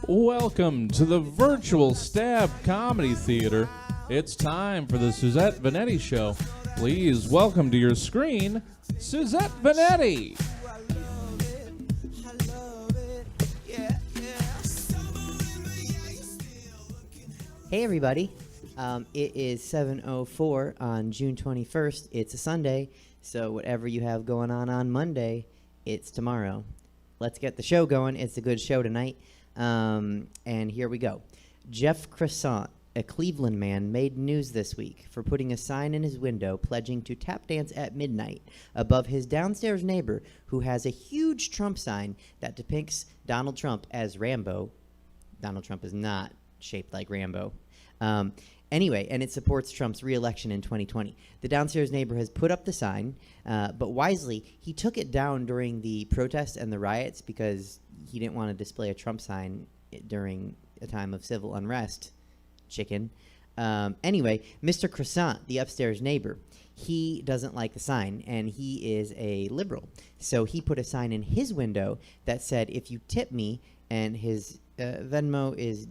Welcome to the virtual Stab Comedy Theater. It's time for the Suzette Veneti Show. Please welcome to your screen, Suzette Veneti. Hey everybody, it is 7:04 on June 21st. It's a Sunday, so whatever you have going on Monday, it's tomorrow. Let's get the show going. It's a good show tonight, and here we go. Jeff Croissant, a Cleveland man, made news this week for putting a sign in his window pledging to tap dance at midnight above his downstairs neighbor who has a huge Trump sign that depicts Donald Trump as Rambo. Donald Trump is not shaped like Rambo. Anyway, and it supports Trump's re-election in 2020. The downstairs neighbor has put up the sign, but wisely, he took it down during the protests and the riots because he didn't want to display a Trump sign during a time of civil unrest. Chicken. Anyway, Mr. Croissant, the upstairs neighbor, he doesn't like the sign, and he is a liberal. So he put a sign in his window that said, if you tip me, and his Venmo is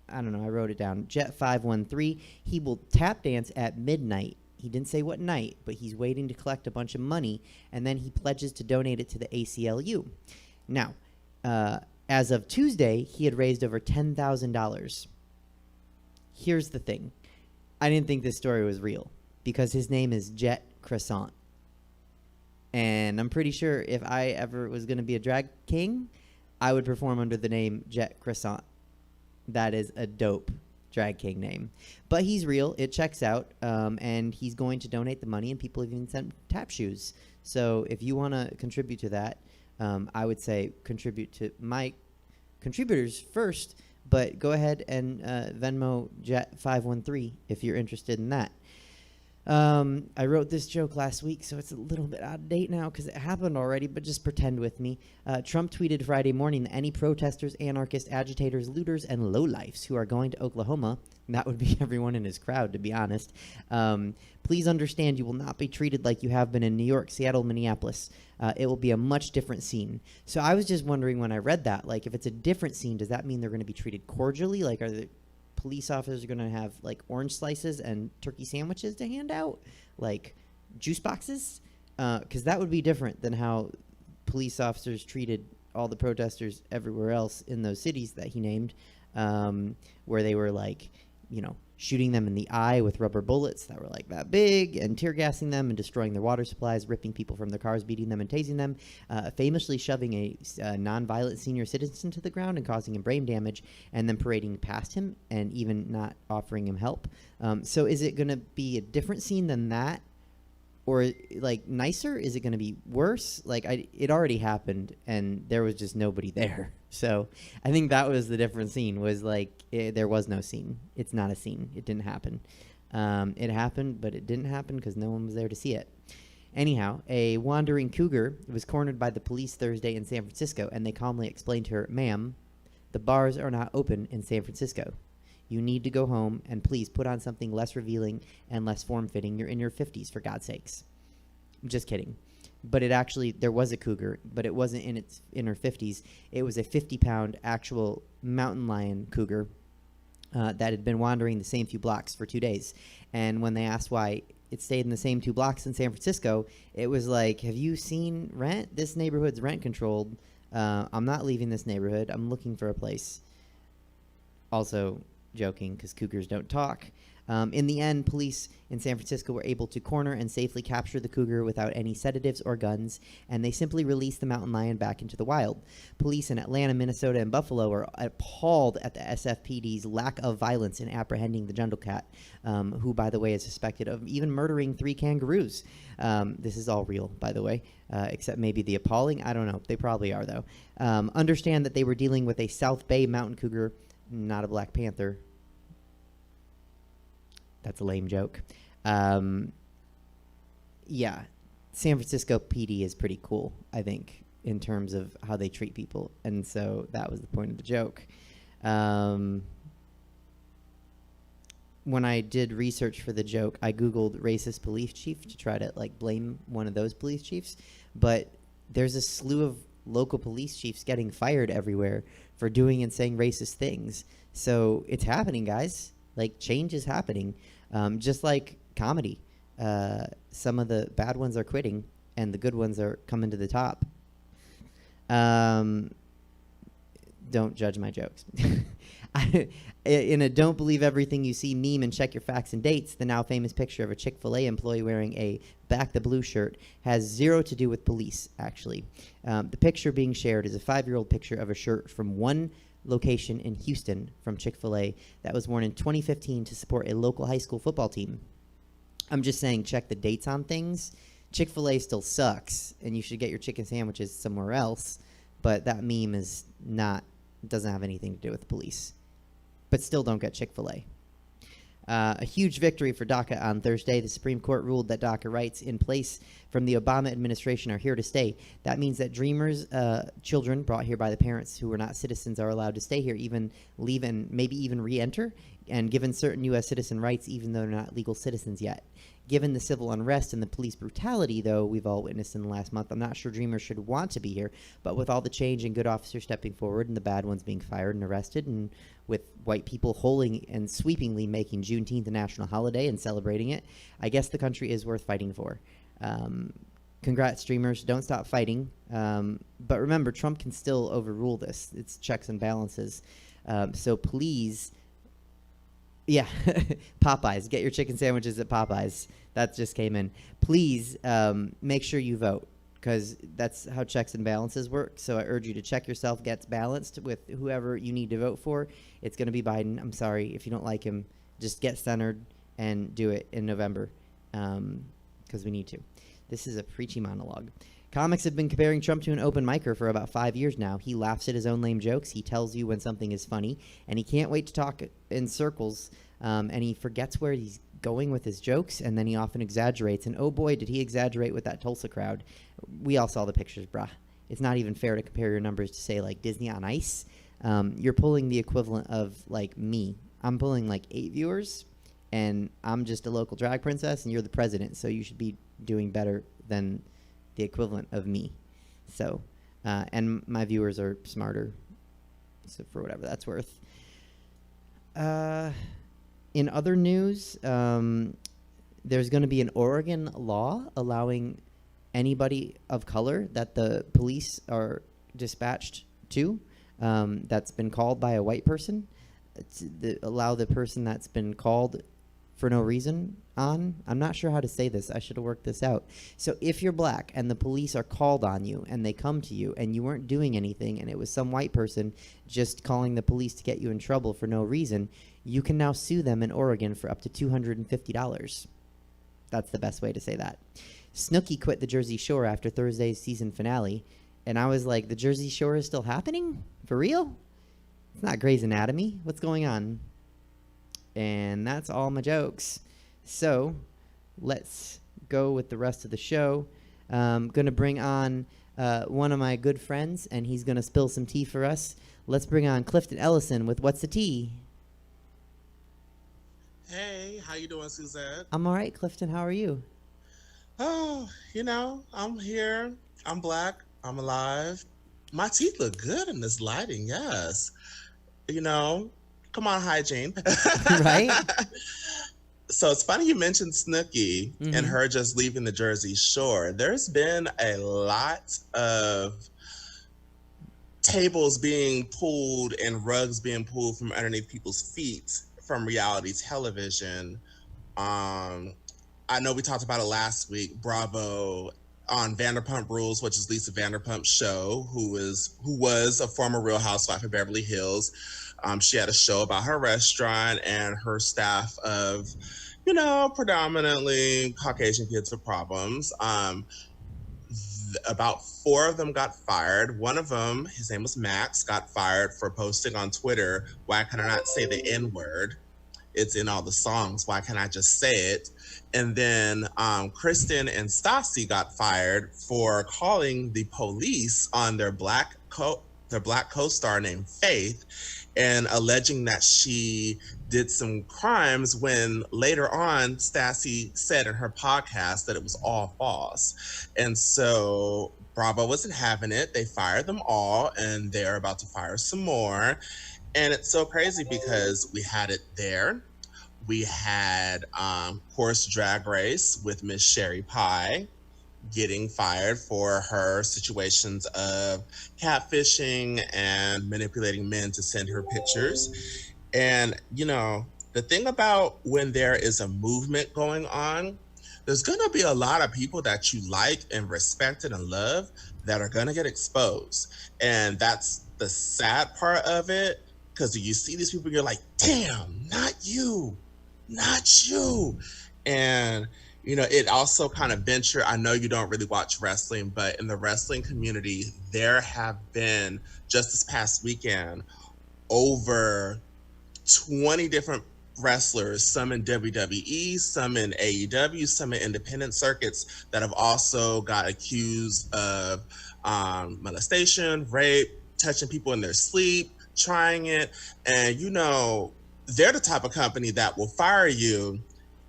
I wrote it down, Jet513. He will tap dance at midnight. He didn't say what night, but he's waiting to collect a bunch of money, and then he pledges to donate it to the ACLU. Now, as of Tuesday, he had raised over $10,000. Here's the thing. I didn't think this story was real because his name is Jet Croissant. And I'm pretty sure if I ever was going to be a drag king, I would perform under the name Jet Croissant. That is a dope drag king name. But he's real. It checks out. And he's going to donate the money, and people have even sent tap shoes. So if you want to contribute to that, I would say contribute to my contributors first, but go ahead and Venmo Jet513 if you're interested in that. I wrote this joke last week, so it's a little bit out of date now because it happened already, but just pretend with me. Trump tweeted Friday morning that any protesters, anarchists, agitators, looters, and lowlifes who are going to Oklahoma, and that would be everyone in his crowd, to be honest, please understand you will not be treated like you have been in New York, Seattle, Minneapolis. It will be a much different scene. So I was just wondering when I read that, like, if it's a different scene, does that mean they're going to be treated cordially? Like, are the police officers are going to have like orange slices and turkey sandwiches to hand out, like juice boxes? Because that would be different than how police officers treated all the protesters everywhere else in those cities that he named, where they were like, shooting them in the eye with rubber bullets that were like that big and tear gassing them and destroying their water supplies, ripping people from their cars, beating them and tasing them, famously shoving a non-violent senior citizen to the ground and causing him brain damage, and then parading past him and even not offering him help. So is it going to be a different scene than that? Or like nicer? Is it going to be worse? Like it already happened and there was just nobody there. So I think that was the different scene, was like there was no scene. It's not a scene. It didn't happen. It happened, but it didn't happen because no one was there to see it. Anyhow, a wandering cougar was cornered by the police Thursday in San Francisco, and they calmly explained to her, "Ma'am, the bars are not open in San Francisco. You need to go home, and please put on something less revealing and less form-fitting. You're in your 50s, for God's sakes." I'm just kidding. But there was a cougar, but it wasn't in her 50s. It was a 50-pound actual mountain lion cougar that had been wandering the same few blocks for 2 days. And when they asked why it stayed in the same 2 blocks in San Francisco, it was like, have you seen rent? This neighborhood's rent-controlled. I'm not leaving this neighborhood. I'm looking for a place. Also joking, because cougars don't talk. In the end, police in San Francisco were able to corner and safely capture the cougar without any sedatives or guns, and they simply released the mountain lion back into the wild. Police in Atlanta, Minnesota, and Buffalo are appalled at the SFPD's lack of violence in apprehending the jungle cat, who, by the way, is suspected of even murdering 3 kangaroos. This is all real, by the way, except maybe the appalling. I don't know. They probably are, though. Understand that they were dealing with a South Bay mountain cougar, not a black panther. That's a lame joke. Yeah, San Francisco PD is pretty cool, I think, in terms of how they treat people. And so that was the point of the joke. When I did research for the joke, I Googled racist police chief to try to blame one of those police chiefs. But there's a slew of local police chiefs getting fired everywhere for doing and saying racist things. So it's happening, guys. Like, change is happening. Just like comedy. Some of the bad ones are quitting, and the good ones are coming to the top. Don't judge my jokes. In a "don't believe everything you see" meme and check your facts and dates, the now famous picture of a Chick-fil-A employee wearing a "back the blue" shirt has zero to do with police, actually. The picture being shared is a 5-year-old picture of a shirt from one location in Houston from Chick-fil-A that was worn in 2015 to support a local high school football team. I'm just saying, check the dates on things. Chick-fil-A still sucks, and you should get your chicken sandwiches somewhere else, but that meme is not, doesn't have anything to do with police. But still don't get Chick-fil-A. A huge victory for DACA on Thursday. The Supreme Court ruled that DACA rights in place from the Obama administration are here to stay. That means that Dreamers, children brought here by the parents who were not citizens, are allowed to stay here, even leave and maybe even re-enter, and given certain U.S. citizen rights even though they're not legal citizens yet. Given the civil unrest and the police brutality, though, we've all witnessed in the last month, I'm not sure Dreamers should want to be here. But with all the change and good officers stepping forward and the bad ones being fired and arrested, and with white people holding and sweepingly making Juneteenth a national holiday and celebrating it, I guess the country is worth fighting for. Congrats, Dreamers. Don't stop fighting. But remember, Trump can still overrule this. It's checks and balances. So please... Yeah, Popeyes. Get your chicken sandwiches at Popeyes. That just came in. Please make sure you vote, because that's how checks and balances work. So I urge you to check yourself, get balanced with whoever you need to vote for. It's going to be Biden. I'm sorry if you don't like him. Just get centered and do it in November, because we need to. This is a preachy monologue. Comics have been comparing Trump to an open micer for about 5 years now. He laughs at his own lame jokes. He tells you when something is funny, and he can't wait to talk in circles, and he forgets where he's going with his jokes, and then he often exaggerates. And oh boy, did he exaggerate with that Tulsa crowd. We all saw the pictures, brah. It's not even fair to compare your numbers to, say, like Disney on Ice. You're pulling the equivalent of, like, me. I'm pulling, like, 8 viewers, and I'm just a local drag princess, and you're the president, so you should be doing better than the equivalent of me. So, and my viewers are smarter, so for whatever that's worth. In other news, there's going to be an Oregon law allowing anybody of color that the police are dispatched to, that's been called by a white person, to allow the person that's been called for no reason on. I'm not sure how to say this. I should have worked this out. So if you're black and the police are called on you and they come to you and you weren't doing anything and it was some white person just calling the police to get you in trouble for no reason, you can now sue them in Oregon for up to $250. That's the best way to say that. Snooki quit the Jersey Shore after Thursday's season finale, and I was like, the Jersey Shore is still happening? For real? It's not Grey's Anatomy. What's going on? And that's all my jokes. So let's go with the rest of the show. I'm going to bring on one of my good friends, and he's going to spill some tea for us. Let's bring on Clifton Ellison with What's the Tea? Hey, how you doing, Suzette? I'm all right, Clifton. How are you? Oh, I'm here. I'm black. I'm alive. My teeth look good in this lighting, yes. Come on, hygiene. Right? So it's funny you mentioned Snooki and her just leaving the Jersey Shore. There's been a lot of tables being pulled and rugs being pulled from underneath people's feet from reality television. I know we talked about it last week. Bravo on Vanderpump Rules, which is Lisa Vanderpump's show, who was a former Real Housewife of Beverly Hills. She had a show about her restaurant and her staff of, predominantly Caucasian kids with problems. About 4 of them got fired. One of them, his name was Max, got fired for posting on Twitter, "Why can I not say the N-word? It's in all the songs. Why can't I just say it?" And then Kristen and Stassi got fired for calling the police on their black their Black co-star named Faith, and alleging that she did some crimes when later on Stassi said in her podcast that it was all false. And so Bravo wasn't having it. They fired them all, and they're about to fire some more. And it's so crazy because we had it there. We had Horse Drag Race with Miss Sherry Pie getting fired for her situations of catfishing and manipulating men to send her pictures. And, you know, the thing about when there is a movement going on, there's going to be a lot of people that you like and respect and love that are going to get exposed. And that's the sad part of it, because you see these people, you're like, damn, not you. And you know, it also kind of venture, I know you don't really watch wrestling, but in the wrestling community, there have been, just this past weekend, over 20 different wrestlers, some in WWE, some in AEW, some in independent circuits, that have also got accused of molestation, rape, touching people in their sleep, trying it. And, you know, they're the type of company that will fire you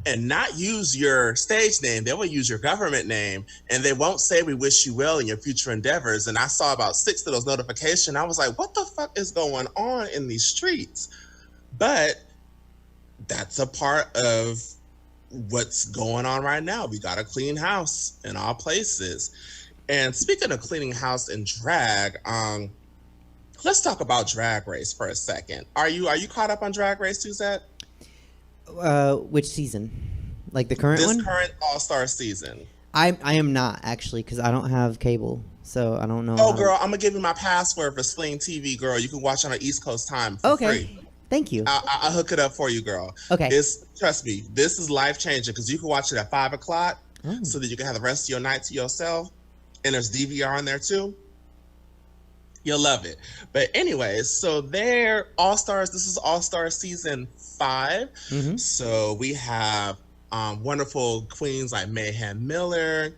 and not use your stage name. They will use your government name, and they won't say we wish you well in your future endeavors. And I saw about 6 of those notifications. I was like, what the fuck is going on in these streets? But that's a part of what's going on right now. We got to clean house in all places. And speaking of cleaning house and drag, let's talk about Drag Race for a second. Are you caught up on Drag Race, Suzette? Which season? Like the current one? This current All-Star season. I am not, actually, because I don't have cable, so I don't know. Oh, girl, I'm going to give you my password for Sling TV, girl. You can watch on East Coast time for free. Thank you. I'll hook it up for you, girl. Okay. Trust me, this is life-changing, because you can watch it at 5 o'clock so that you can have the rest of your night to yourself. And there's DVR in there, too. You'll love it. But anyways, so they're All-Stars. This is All-Star season 5. Mm-hmm. So we have wonderful queens like Mayhem Miller,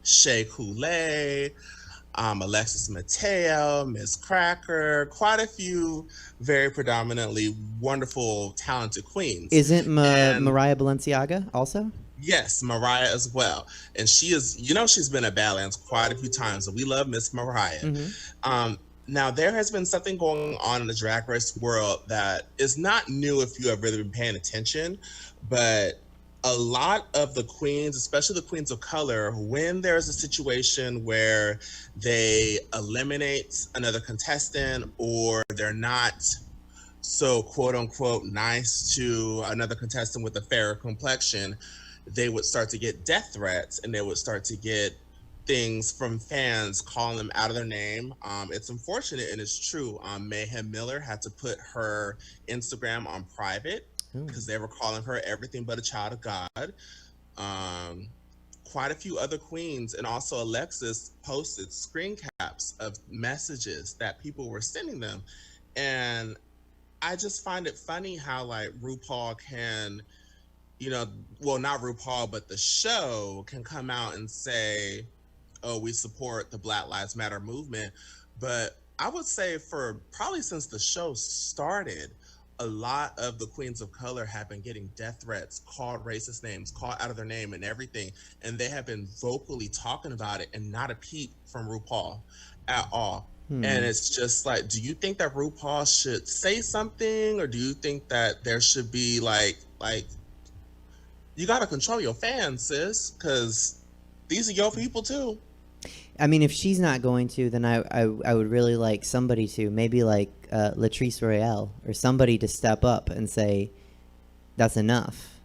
Shea Coulee, Alexis Mateo, Miss Cracker, quite a few very predominantly wonderful, talented queens. Isn't Mariah Balenciaga also? Yes, Mariah as well. And she is, you know, she's been at Badlands quite a few times, so we love Miss Mariah. Mm-hmm. Now, there has been something going on in the Drag Race world that is not new if you have really been paying attention, but a lot of the queens, especially the queens of color, when there's a situation where they eliminate another contestant or they're not so quote unquote nice to another contestant with a fairer complexion, they would start to get death threats, and they would start to get things from fans calling them out of their name. It's unfortunate, and it's true. Mayhem Miller had to put her Instagram on private because they were calling her everything but a child of God. Quite a few other queens, and also Alexis, posted screen caps of messages that people were sending them. And I just find it funny how, like, RuPaul can, you know, well, not RuPaul, but the show can come out and say, oh, we support the Black Lives Matter movement. But I would say for probably since the show started, a lot of the queens of color have been getting death threats, called racist names, called out of their name and everything. And they have been vocally talking about it, and not a peep from RuPaul at all. And it's just like, do you think that RuPaul should say something? Or do you think that there should be like, you got to control your fans, sis, because these are your people too. I mean, if she's not going to, then I would really like somebody to, maybe like Latrice Royale or somebody to step up and say, that's enough.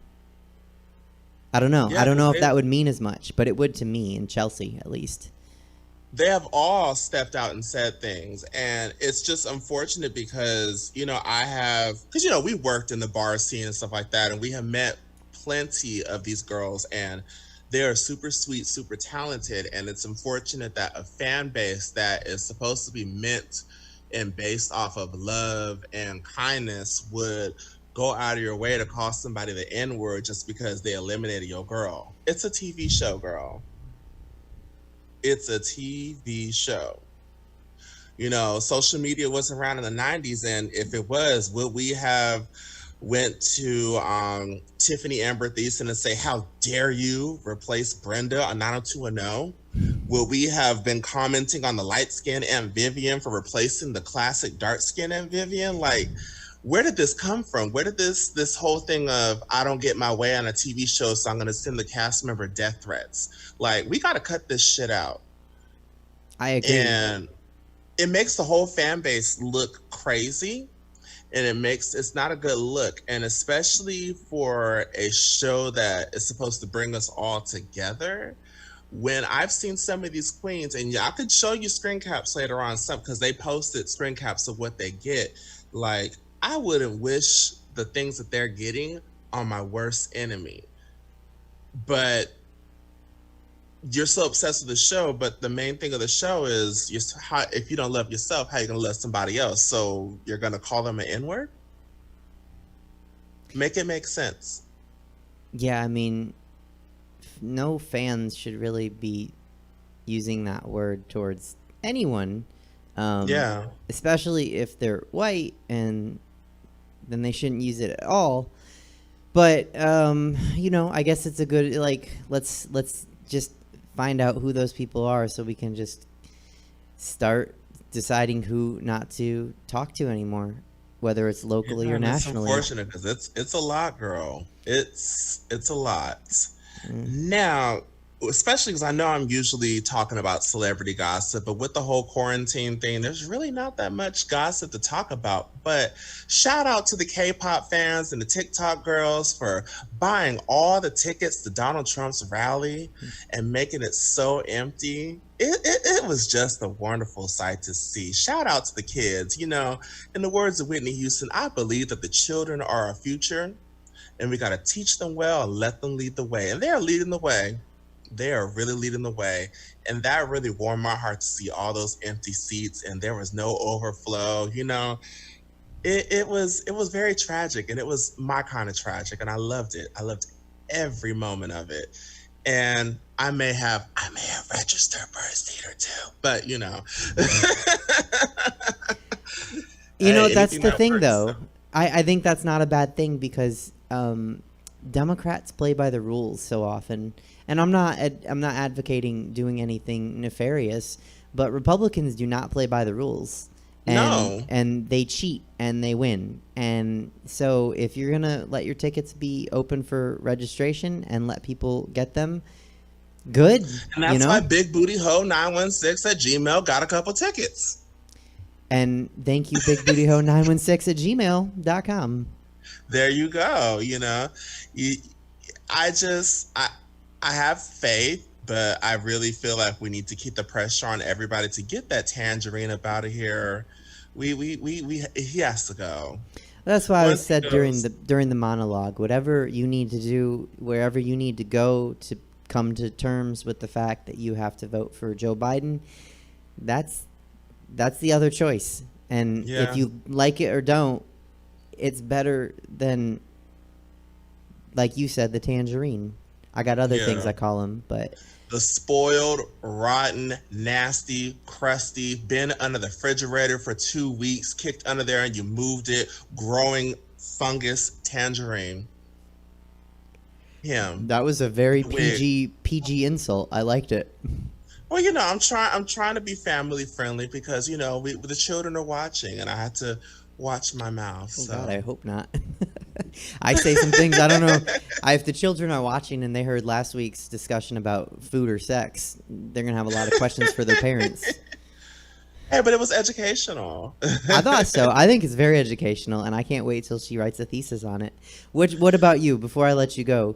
I don't know. Yeah, I don't know if that would mean as much, but it would to me and Chelsea, at least. They have all stepped out and said things, and it's just unfortunate because, you know, because, you know, we worked in the bar scene and stuff like that, and we have met plenty of these girls, and they are super sweet, super talented. And it's unfortunate that a fan base that is supposed to be meant and based off of love and kindness would go out of your way to call somebody the N-word just because they eliminated your girl. It's a TV show, girl. It's a TV show. You know, social media wasn't around in the 90s, and if it was, would we have went to Tiffany Amber Thiessen and say, how dare you replace Brenda on 90210? Will we have been commenting on the light skin Aunt Vivian for replacing the classic dark skin Aunt Vivian? Like, where did this come from? Where did this whole thing of I don't get my way on a TV show, so I'm gonna send the cast member death threats? Like, we gotta cut this shit out. I agree. And it makes the whole fan base look crazy, and it's not a good look. And especially for a show that is supposed to bring us all together. When I've seen some of these queens, and I could show you screen caps later on, some because they posted screen caps of what they get. Like, I wouldn't wish the things that they're getting on my worst enemy. But you're so obsessed with the show, but the main thing of the show is if you don't love yourself, how are you going to love somebody else? So you're going to call them an N-word? Make it make sense. Yeah, I mean, no fans should really be using that word towards anyone. Yeah. Especially if they're white, and then they shouldn't use it at all. But, you know, I guess it's a good, like, let's just find out who those people are so we can just start deciding who not to talk to anymore, whether it's locally or nationally. It's unfortunate because it's a lot, girl. It's a lot. Now, especially because I know I'm usually talking about celebrity gossip, but with the whole quarantine thing, there's really not that much gossip to talk about. But shout out to the K-pop fans and the TikTok girls for buying all the tickets to Donald Trump's rally and making it so empty. It was just a wonderful sight to see. Shout out to the kids. You know, in the words of Whitney Houston, I believe that the children are our future, and we got to teach them well and let them lead the way. And they're leading the way. They are really leading the way. And that really warmed my heart to see all those empty seats and there was no overflow. You know, it was very tragic, and it was my kind of tragic, and I loved it. I loved every moment of it. And I may have registered Bearce Theater too, but you know. You know, that's the thing though. I think that's not a bad thing because Democrats play by the rules so often. And I'm not advocating doing anything nefarious, but Republicans do not play by the rules. And they cheat and they win. And so if you're going to let your tickets be open for registration and let people get them, good. And that's why Big Booty Ho 916 at Gmail got a couple tickets. And thank you, Big Booty Ho 916 at gmail.com. There you go. You know, I have faith, but I really feel like we need to keep the pressure on everybody to get that Tangerine up out of here. He has to go. That's why I said during the monologue, whatever you need to do, wherever you need to go to come to terms with the fact that you have to vote for Joe Biden, that's the other choice. And if you like it or don't, it's better than, like you said, the Tangerine. I got other things I call them, but the spoiled, rotten, nasty, crusty, been under the refrigerator for 2 weeks, kicked under there, and you moved it, growing fungus Tangerine. Him. That was a very PG insult. I liked it. Well, you know, I'm trying to be family friendly because, you know, the children are watching, and I had to watch my mouth. Oh, so. God, I hope not. I say some things, I don't know. If the children are watching and they heard last week's discussion about food or sex, they're going to have a lot of questions for their parents. Hey, but it was educational. I thought so. I think it's very educational, and I can't wait till she writes a thesis on it. What about you, before I let you go?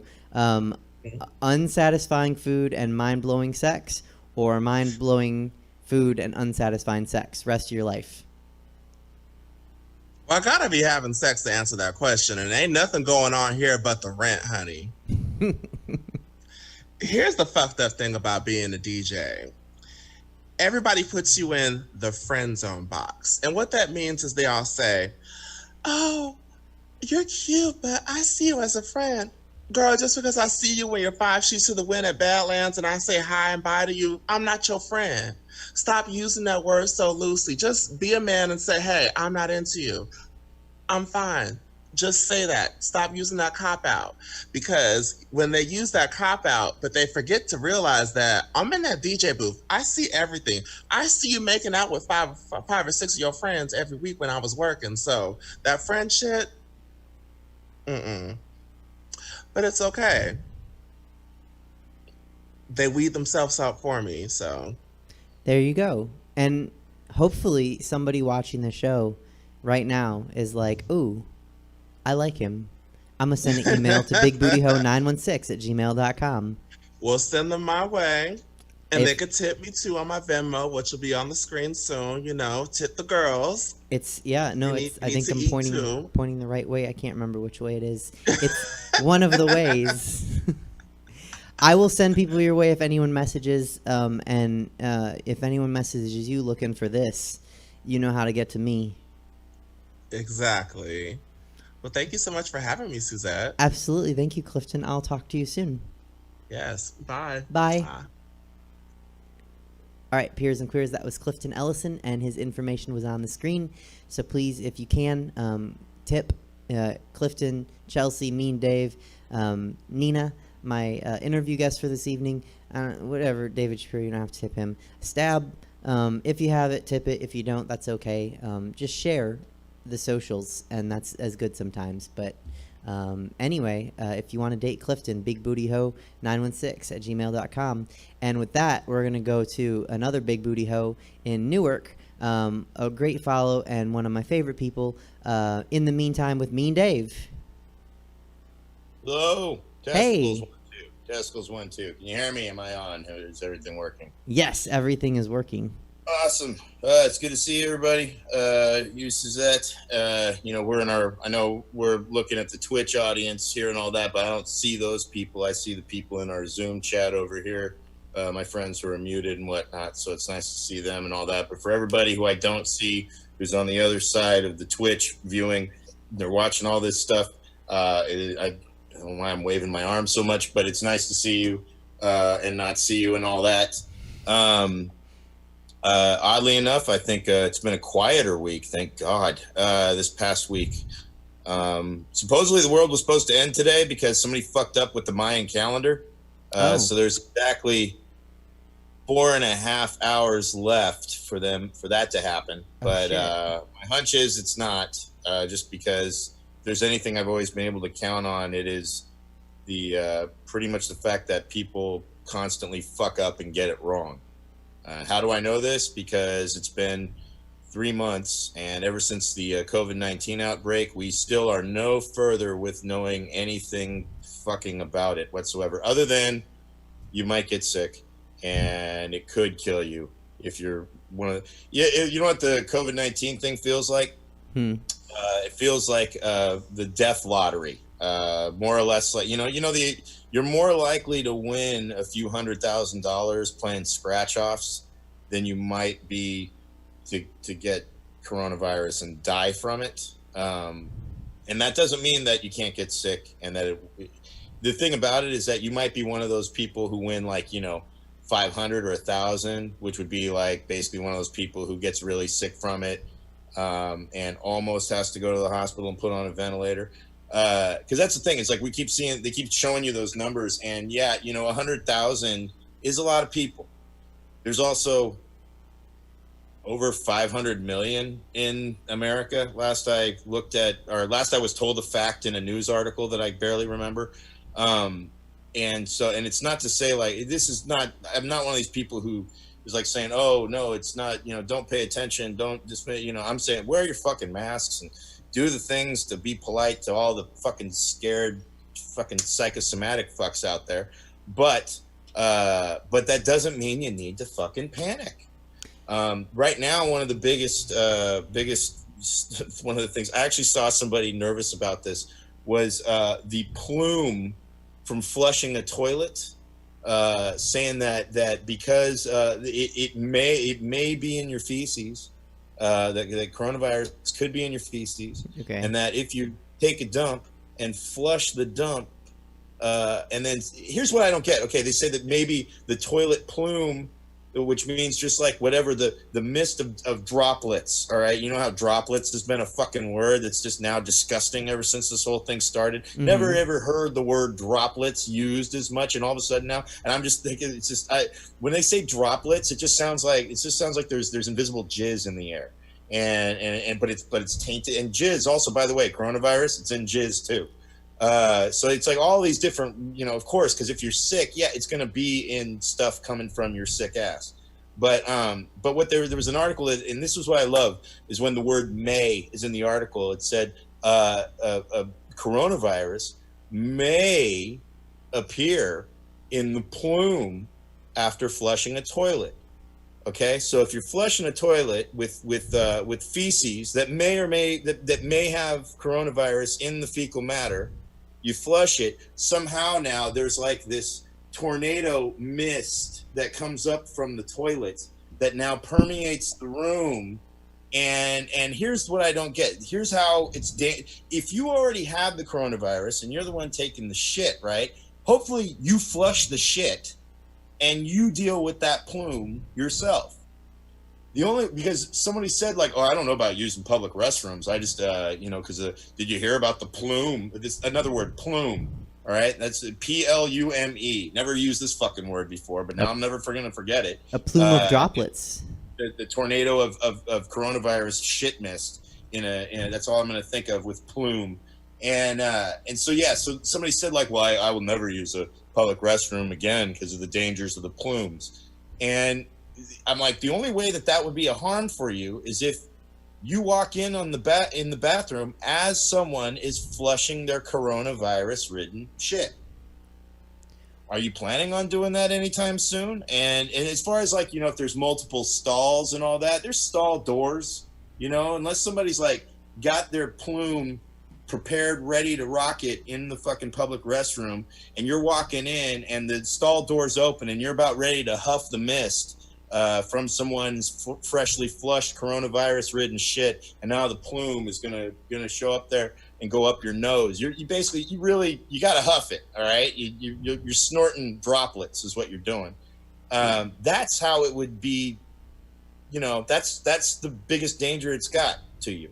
Unsatisfying food and mind-blowing sex, or mind-blowing food and unsatisfying sex rest of your life? Well, I gotta be having sex to answer that question, and ain't nothing going on here but the rent, honey. Here's the fucked up thing about being a DJ. Everybody puts you in the friend zone box. And what that means is they all say, oh, you're cute, but I see you as a friend. Girl, just because I see you when you're 5 sheets to the wind at Badlands and I say hi and bye to you, I'm not your friend. Stop using that word so loosely. Just be a man and say, hey, I'm not into you. I'm fine. Just say that. Stop using that cop out. Because when they use that cop out, but they forget to realize that I'm in that DJ booth. I see everything. I see you making out with five or six of your friends every week when I was working. So that friend shit, mm-mm. But it's okay. They weed themselves out for me, so. There you go. And hopefully somebody watching the show right now is like, ooh, I like him. I'm going to send an email to bigbootyho916@gmail.com. We'll send them my way. And they could tip me too on my Venmo, which will be on the screen soon. You know, tip the girls. It's I think I'm pointing the right way. I can't remember which way it is. It's one of the ways. I will send people your way if anyone messages. And if anyone messages you looking for this, you know how to get to me. Exactly. Well, thank you so much for having me, Suzette. Absolutely. Thank you, Clifton. I'll talk to you soon. Yes. Bye. Bye. All right, peers and queers, that was Clifton Ellison, and his information was on the screen. So please, if you can, tip Clifton, Chelsea, me and Dave, Nina, my interview guest for this evening, whatever, David Shapiro, you don't have to tip him. Stab, if you have it, tip it. If you don't, that's okay. Just share the socials, and that's as good sometimes. But anyway, if you want to date Clifton, bigbootyho916@gmail.com. And with that, we're going to go to another big booty hoe in Newark, a great follow and one of my favorite people. In the meantime, with Mean Dave. Hello. Hey. Testicles 1 2. Can you hear me? Am I on? Is everything working? Yes, everything is working. Awesome. It's good to see everybody. You, Suzette. I know we're looking at the Twitch audience here and all that, but I don't see those people. I see the people in our Zoom chat over here. My friends who are muted and whatnot. So it's nice to see them and all that. But for everybody who I don't see, who's on the other side of the Twitch viewing, they're watching all this stuff. I don't know why I'm waving my arms so much, but it's nice to see you and not see you and all that. Oddly enough, I think it's been a quieter week, thank God, this past week. Supposedly the world was supposed to end today because somebody fucked up with the Mayan calendar. So there's exactly 4.5 hours left for that to happen. But my hunch is it's not, just because if there's anything I've always been able to count on, it is the pretty much the fact that people constantly fuck up and get it wrong. How do I know this? Because it's been 3 months, and ever since the COVID-19 outbreak, we still are no further with knowing anything fucking about it whatsoever, other than you might get sick and it could kill you if you're one of the, you know what the COVID-19 thing feels like? It feels like the death lottery, more or less. Like you're more likely to win a few $100,000 playing scratch offs than you might be to get coronavirus and die from it. And that doesn't mean that you can't get sick, and that the thing about it is that you might be one of those people who win 500 or 1,000, which would be like basically one of those people who gets really sick from it, and almost has to go to the hospital and put on a ventilator. Because that's the thing. It's like they keep showing you those numbers, and 100,000 is a lot of people. There's also over 500 million in America. Last I was told a fact in a news article that I barely remember. And it's not to say I'm not one of these people who is saying, oh no, it's not, don't pay attention. Don't just, I'm saying wear your fucking masks and do the things to be polite to all the fucking scared fucking psychosomatic fucks out there. But that doesn't mean you need to fucking panic. Right now, one of the biggest one of the things, I actually saw somebody nervous about this, was the plume from flushing a toilet, saying that because it may be in your feces, that coronavirus could be in your feces, okay, and that if you take a dump and flush the dump And then here's what I don't get. Okay, they say that maybe the toilet plume, which means just like whatever the mist of droplets. All right, you know how droplets has been a fucking word that's just now disgusting ever since this whole thing started. Never ever heard the word droplets used as much, and all of a sudden now, and I'm just thinking, it's just when they say droplets, it just sounds like there's invisible jizz in the air, but it's tainted, and jizz also, by the way, coronavirus, it's in jizz too. So it's like all these different, you know, of course, because if you're sick, yeah, it's going to be in stuff coming from your sick ass. But what there was an article, and this is what I love, is when the word may is in the article. It said coronavirus may appear in the plume after flushing a toilet. Okay, so if you're flushing a toilet with feces that may have coronavirus in the fecal matter, you flush it, somehow now there's like this tornado mist that comes up from the toilet that now permeates the room. And here's what I don't get. Here's how it's if you already have the coronavirus and you're the one taking the shit, right? Hopefully you flush the shit and you deal with that plume yourself. Because somebody said like, oh, I don't know about using public restrooms. I just, because did you hear about the plume? This another word, plume. All right, that's Plume. Never used this fucking word before, but now I'm never gonna forget it. A plume of droplets. The tornado of coronavirus shit mist. That's all I'm gonna think of with plume. And so somebody said like, well, I will never use a public restroom again because of the dangers of the plumes. And I'm like, the only way that would be a harm for you is if you walk in in the bathroom as someone is flushing their coronavirus-ridden shit. Are you planning on doing that anytime soon? And as far as like, if there's multiple stalls and all that, there's stall doors, unless somebody's like got their plume prepared, ready to rock it in the fucking public restroom, and you're walking in and the stall door's open and you're about ready to huff the mist from someone's freshly flushed coronavirus-ridden shit, and now the plume is gonna show up there and go up your nose. You gotta huff it, all right? You're snorting droplets is what you're doing. That's how it would be. That's the biggest danger it's got to you.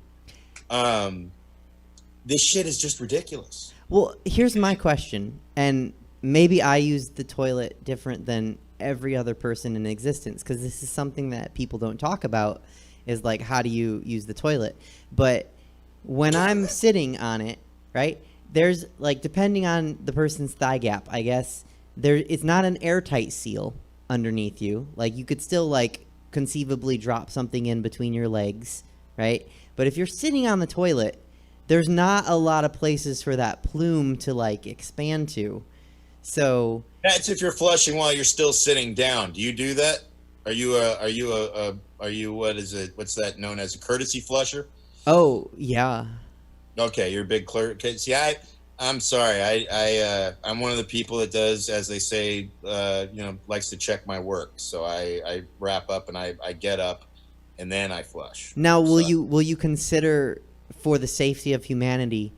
This shit is just ridiculous. Well, here's my question, and maybe I use the toilet different than every other person in existence, because this is something that people don't talk about, is like, how do you use the toilet? But when I'm sitting on it, right, there's like, depending on the person's thigh gap, I guess, it's not an airtight seal underneath you. Like, you could still like conceivably drop something in between your legs, right? But if you're sitting on the toilet, there's not a lot of places for that plume to like expand to. So that's if you're flushing while you're still sitting down. Do you do that? Are you what's that known as, a courtesy flusher? Oh yeah. Okay, you're a big clerk. See, I'm sorry. I'm one of the people that does, as they say, likes to check my work. So I wrap up and I get up and then I flush. Now, will you consider, for the safety of humanity,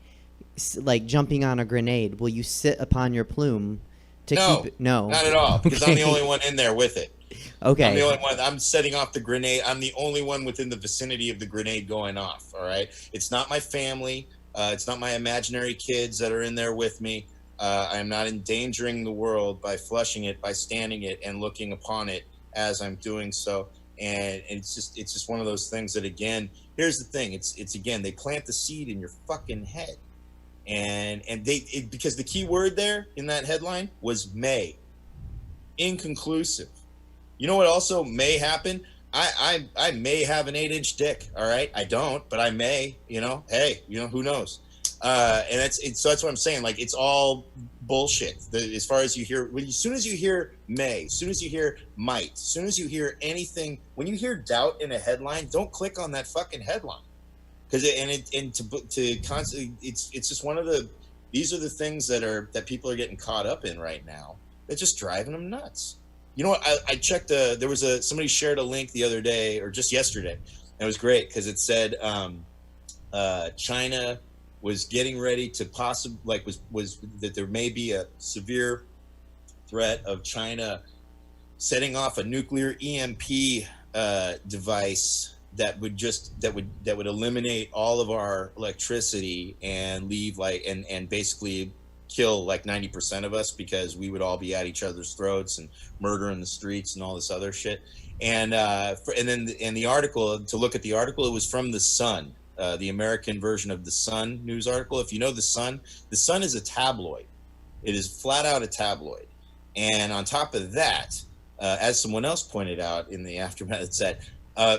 like jumping on a grenade, will you sit upon your plume to keep it? No, not at all, because I'm the only one in there with it. Okay. I'm the only one. I'm setting off the grenade. I'm the only one within the vicinity of the grenade going off. All right. It's not my family. It's not my imaginary kids that are in there with me. I am not endangering the world by flushing it, by standing it and looking upon it as I'm doing so. And it's just one of those things that, again, here's the thing. It's again, they plant the seed in your fucking head. And because the key word there in that headline was may. Inconclusive. You know what also may happen? I may have an 8-inch dick. All right. I don't, but I may, hey, who knows? And so that's what I'm saying. Like, it's all bullshit. As far as you hear, as soon as you hear may, as soon as you hear might, as soon as you hear anything, when you hear doubt in a headline, don't click on that fucking headline. Because to constantly, it's just one of these are the things that people are getting caught up in right now. That's just driving them nuts. You know what? I checked. There was somebody shared a link the other day or just yesterday. And it was great because it said China was getting ready to was that there may be a severe threat of China setting off a nuclear EMP device that would eliminate all of our electricity and leave and basically kill 90% of us, because we would all be at each other's throats and murder in the streets and all this other shit. And the article, to look at the article, it was from the Sun, the American version of the Sun news article. If you know the Sun is a tabloid. It is flat out a tabloid. And on top of that, as someone else pointed out in the aftermath, it said,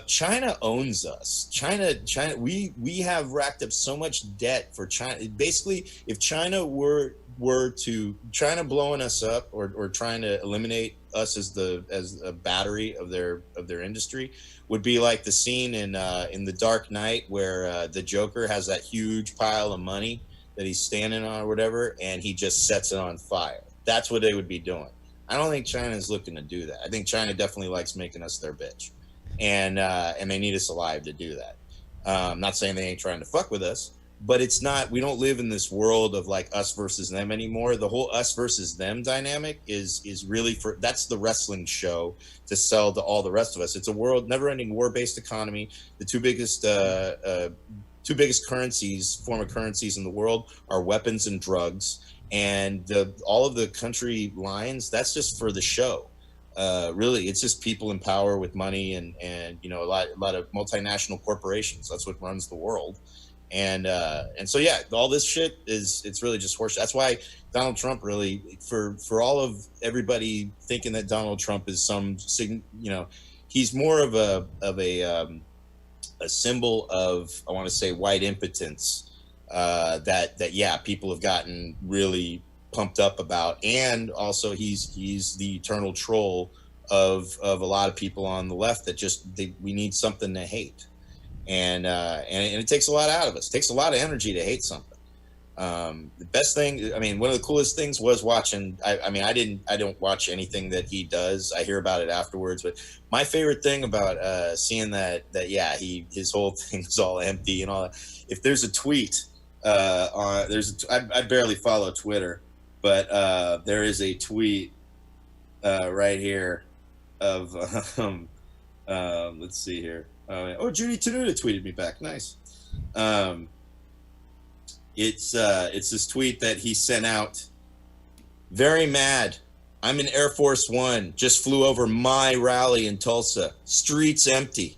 China owns us. China, we have racked up so much debt for China. Basically, if China were China blowing us up or trying to eliminate us as a battery of their industry, would be like the scene in The Dark Knight where the Joker has that huge pile of money that he's standing on or whatever, and he just sets it on fire. That's what they would be doing. I don't think China's looking to do that. I think China definitely likes making us their bitch, and they need us alive to do that. I'm not saying they ain't trying to fuck with us, but it's not. We don't live in this world of us versus them anymore. The whole us versus them dynamic is really that's the wrestling show to sell to all the rest of us. It's a never-ending war-based economy. The two biggest form of currencies in the world are weapons and drugs. And all of the country lines, that's just for the show. Really, it's just people in power with money and a lot of multinational corporations. That's what runs the world. And so yeah, all this shit it's really just horseshit. That's why Donald Trump really, for all of everybody thinking that Donald Trump is he's more of a symbol of, I want to say, white impotence. That people have gotten really pumped up about, and also he's the eternal troll of a lot of people on the left that we need something to hate, and it takes a lot out of us. It takes a lot of energy to hate something. The best thing, one of the coolest things was watching. I don't watch anything that he does. I hear about it afterwards. But my favorite thing about seeing his whole thing is all empty and all that. If there's a tweet. I barely follow Twitter, but there is a tweet right here of let's see here. Judy Tenuta tweeted me back. Nice. It's this tweet that he sent out. Very mad. I'm in Air Force One. Just flew over my rally in Tulsa. Streets empty.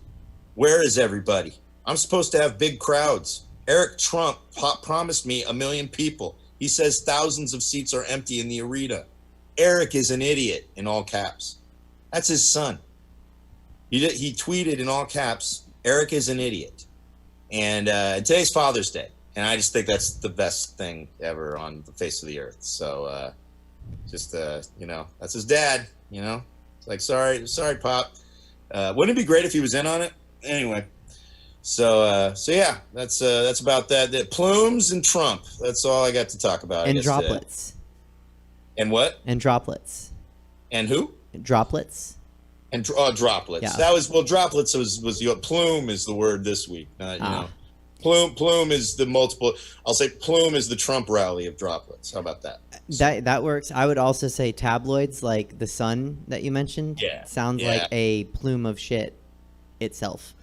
Where is everybody? I'm supposed to have big crowds. Eric Trump promised me 1 million people. He says thousands of seats are empty in the arena. Eric is an idiot, in all caps. That's his son. He tweeted in all caps, Eric is an idiot. And today's Father's Day. And I just think that's the best thing ever on the face of the earth. So that's his dad, It's like, sorry, Pop. Wouldn't it be great if he was in on it? Anyway. So yeah, that's about that. The plumes and Trump. That's all I got to talk about. And droplets. And what? And droplets. And who? Droplets. And droplets. Yeah. That was droplets was your plume is the word this week. Plume is the multiple. I'll say plume is the Trump rally of droplets. How about that? That works. I would also say tabloids like the Sun that you mentioned. Yeah. Sounds like a plume of shit itself.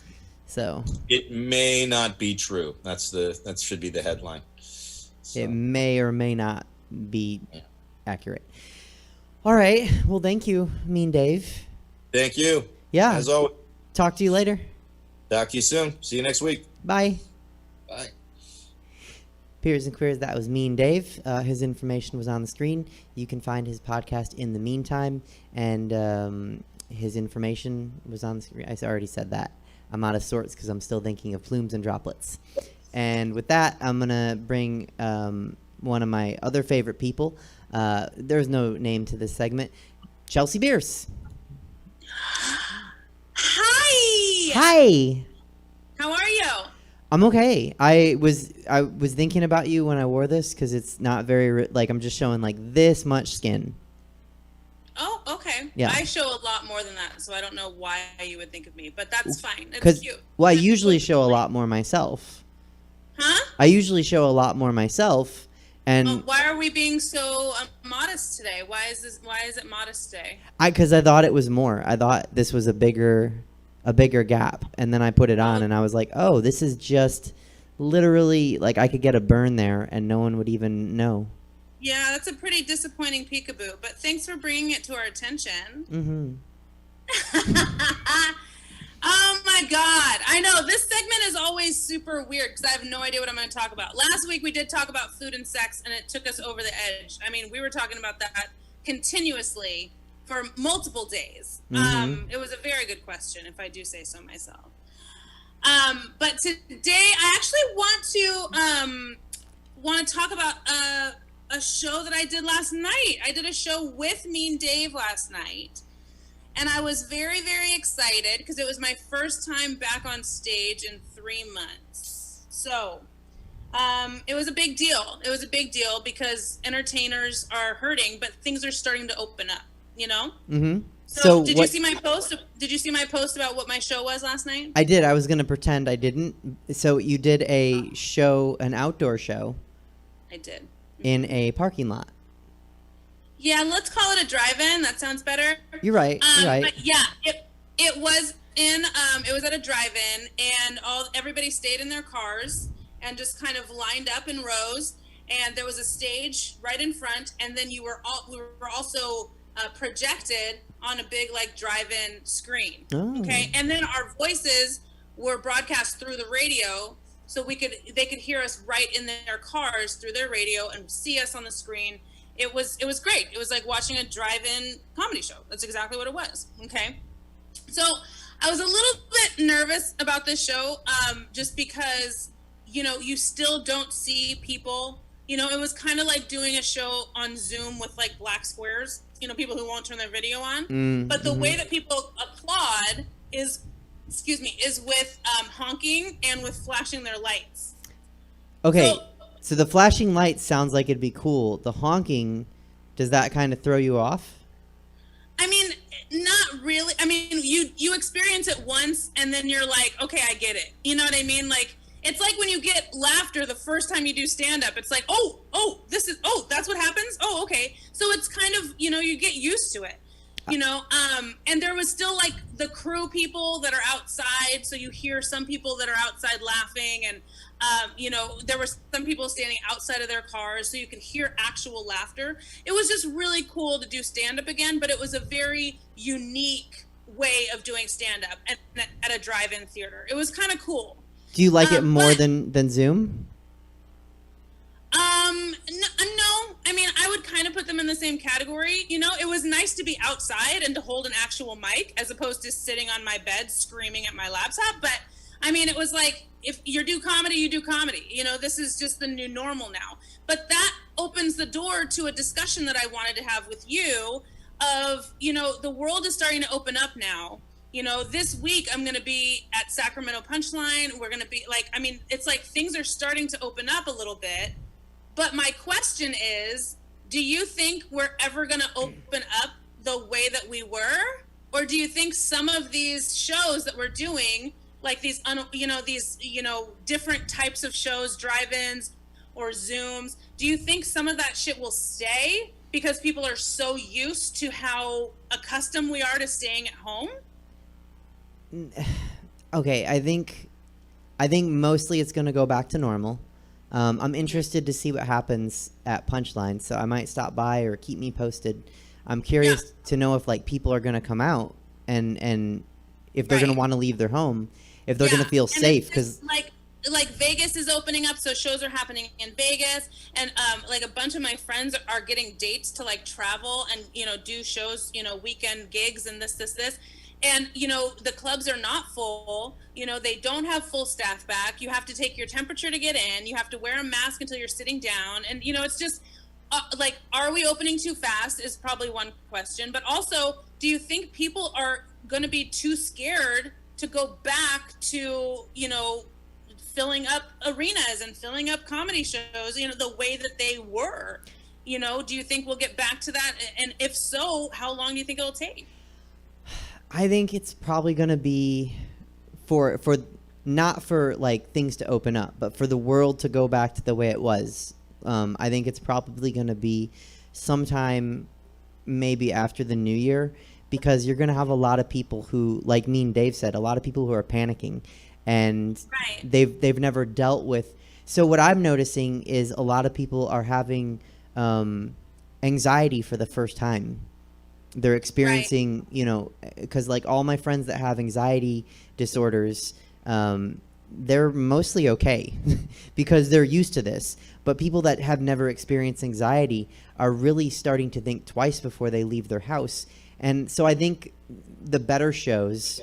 So it may not be true. That should be the headline. So. It may or may not be accurate. All right. Well, thank you, Mean Dave. Thank you. Yeah. As always. Talk to you later. Talk to you soon. See you next week. Bye. Bye. Peers and Queers, that was Mean Dave. His information was on the screen. You can find his podcast in the meantime, and his information was on the screen. I already said that. I'm out of sorts because I'm still thinking of plumes and droplets. And with that, I'm going to bring one of my other favorite people. There's no name to this segment. Chelsea Bearce. Hi. Hi. How are you? I'm okay. I was thinking about you when I wore this because it's not very, I'm just showing this much skin. Oh, okay. Yeah. I show a lot more than that, so I don't know why you would think of me, but that's fine. It's Because cute. I usually show a lot more myself. Huh? I usually show a lot more myself. And why are we being so modest today? Why is it modest today? because I thought it was more. I thought this was a bigger gap, and then I put it on, and I was like, oh, this is just literally like I could get a burn there, and no one would even know. Yeah, that's a pretty disappointing peekaboo. But thanks for bringing it to our attention. Oh my God. I know this segment is always super weird because I have no idea what I'm going to talk about. Last week we did talk about food and sex and it took us over the edge. I mean, we were talking about that continuously for multiple days. It was a very good question, if I do say so myself. But today I actually want to talk about a show that I did last night. I did a show with Mean Dave last night. And I was very, very excited because it was my first time back on stage in 3 months. So it was a big deal. It was a big deal because entertainers are hurting, but things are starting to open up, you know? Mm-hmm. So did you see my post? Did you see my post about what my show was last night? I did. I was going to pretend I didn't. So you did a show, an outdoor show. I did. In a parking lot. Yeah, let's call it a drive-in. That sounds better. You're right. You're right. But yeah, it was in it was at a drive-in, and everybody stayed in their cars and just kind of lined up in rows. And there was a stage right in front, and then we were also projected on a big like drive-in screen. Oh. Okay, and then our voices were broadcast through the radio, so they could hear us right in their cars through their radio and see us on the screen. It was great. It was like watching a drive-in comedy show. That's exactly what it was. Okay. So I was a little bit nervous about this show, just because, you know, you still don't see people, you know, it was kind of like doing a show on Zoom with like black squares, you know, people who won't turn their video on. But the way that people applaud is with honking and with flashing their lights. Okay. So the flashing lights sounds like it'd be cool. The honking, does that kind of throw you off? I mean, not really. I mean, you experience it once and then you're like, okay, I get it. You know what I mean? Like, it's like when you get laughter the first time you do stand-up. It's like, that's what happens? Oh, okay. So it's kind of, you know, you get used to it. You know, and there was still like the crew people that are outside. So you hear some people that are outside laughing, and, you know, there were some people standing outside of their cars, so you could hear actual laughter. It was just really cool to do stand-up again, but it was a very unique way of doing stand-up at a drive-in theater. It was kind of cool. Do you like it more than Zoom? No. I mean, I would kind of put them in the same category. You know, it was nice to be outside and to hold an actual mic as opposed to sitting on my bed screaming at my laptop. But I mean, it was like, if you do comedy, you do comedy. You know, this is just the new normal now. But that opens the door to a discussion that I wanted to have with you of, you know, the world is starting to open up now. You know, this week I'm going to be at Sacramento Punchline. We're going to be like, I mean, it's like things are starting to open up a little bit. But my question is, do you think we're ever going to open up the way that we were? Or do you think some of these shows that we're doing, like these different types of shows, drive-ins or Zooms, do you think some of that shit will stay because people are so used to how accustomed we are to staying at home? Okay, I think mostly it's going to go back to normal. I'm interested to see what happens at Punchline, so I might stop by or keep me posted. I'm curious to know if like people are going to come out and if they're going to want to leave their home, if they're going to feel safe, because like Vegas is opening up, so shows are happening in Vegas, and like a bunch of my friends are getting dates to like travel and, you know, do shows, you know, weekend gigs and this. And, you know, the clubs are not full. You know, they don't have full staff back. You have to take your temperature to get in. You have to wear a mask until you're sitting down. And, you know, it's just like, are we opening too fast is probably one question. But also, do you think people are going to be too scared to go back to, you know, filling up arenas and filling up comedy shows, you know, the way that they were? You know, do you think we'll get back to that? And if so, how long do you think it'll take? I think it's probably going to be for not for like things to open up, but for the world to go back to the way it was. I think it's probably going to be sometime maybe after the new year, because you're going to have a lot of people who, like me and Dave said, a lot of people who are panicking, and they've never dealt with. So what I'm noticing is a lot of people are having anxiety for the first time. They're experiencing, you know, because like all my friends that have anxiety disorders, they're mostly okay because they're used to this. But people that have never experienced anxiety are really starting to think twice before they leave their house. And so I think the better shows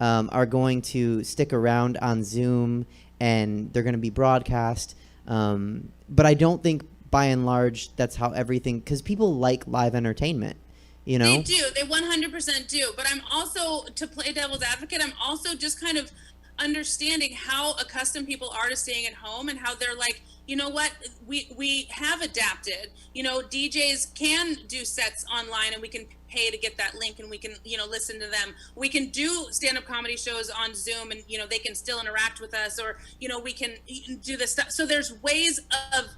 are going to stick around on Zoom, and they're going to be broadcast. But I don't think by and large that's how everything, because people like live entertainment. You know? They do. They 100% do. But I'm also, to play devil's advocate, I'm also just kind of understanding how accustomed people are to staying at home, and how they're like, you know what, we have adapted. You know, DJs can do sets online, and we can pay to get that link, and we can, you know, listen to them. We can do stand-up comedy shows on Zoom, and, you know, they can still interact with us, or, you know, we can do this stuff. So there's ways of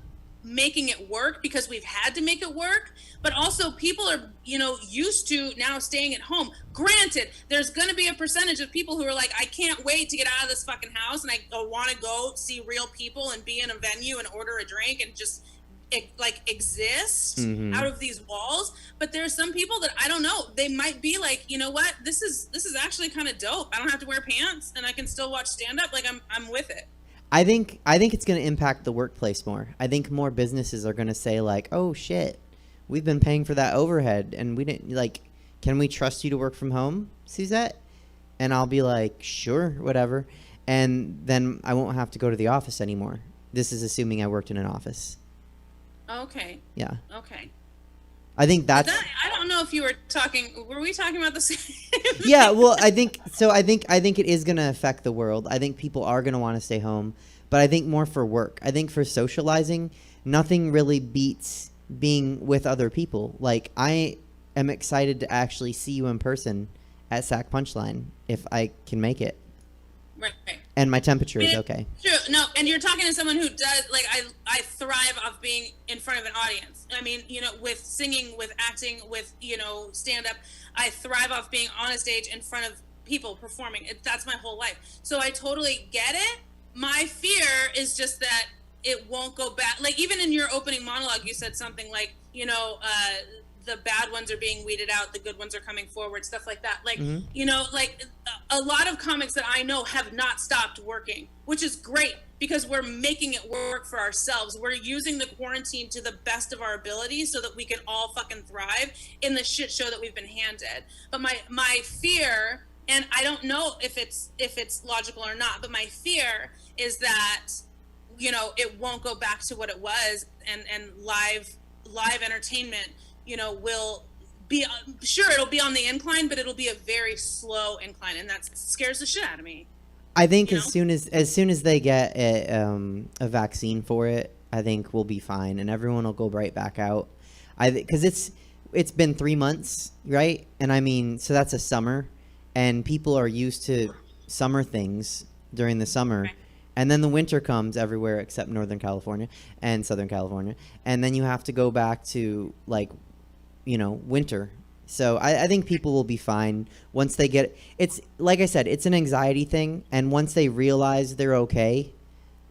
making it work because we've had to make it work, but also people are, you know, used to now staying at home. Granted, there's going to be a percentage of people who are like, I can't wait to get out of this fucking house, and I want to go see real people and be in a venue and order a drink and just exist out of these walls. But there's some people that, I don't know, they might be like, you know what, this is actually kind of dope. I don't have to wear pants and I can still watch stand up. Like I'm with it. I think it's going to impact the workplace more. I think more businesses are going to say like, oh shit, we've been paying for that overhead, and we didn't, like, can we trust you to work from home, Suzette? And I'll be like, sure, whatever. And then I won't have to go to the office anymore. This is assuming I worked in an office. Okay. Yeah. Okay. I think that's. I don't know if you were talking. Were we talking about the same? Yeah. Well, I think so. I think it is going to affect the world. I think people are going to want to stay home, but I think more for work. I think for socializing, nothing really beats being with other people. Like, I am excited to actually see you in person at Sack Punchline if I can make it. Right. And my temperature is okay. True. No, and you're talking to someone who does, like, I thrive off being in front of an audience. I mean, you know, with singing, with acting, with, you know, stand-up, I thrive off being on a stage in front of people performing. That's my whole life. So I totally get it. My fear is just that it won't go back. Like, even in your opening monologue, you said something like, you know, the bad ones are being weeded out, the good ones are coming forward, stuff like that. Like, you know, like a lot of comics that I know have not stopped working, which is great because we're making it work for ourselves. We're using the quarantine to the best of our ability so that we can all fucking thrive in the shit show that we've been handed. But my fear, and I don't know if it's logical or not, but my fear is that, you know, it won't go back to what it was, and live entertainment, you know, will be, sure, it'll be on the incline, but it'll be a very slow incline, and that scares the shit out of me. I think as soon as they get a vaccine for it, I think we'll be fine, and everyone will go right back out. Because it's been 3 months, right? And I mean, so that's a summer, and people are used to summer things during the summer. Right. And then the winter comes everywhere except Northern California and Southern California, and then you have to go back to, like, you know, winter. So I think people will be fine once they get – it's like I said, it's an anxiety thing, and once they realize they're okay,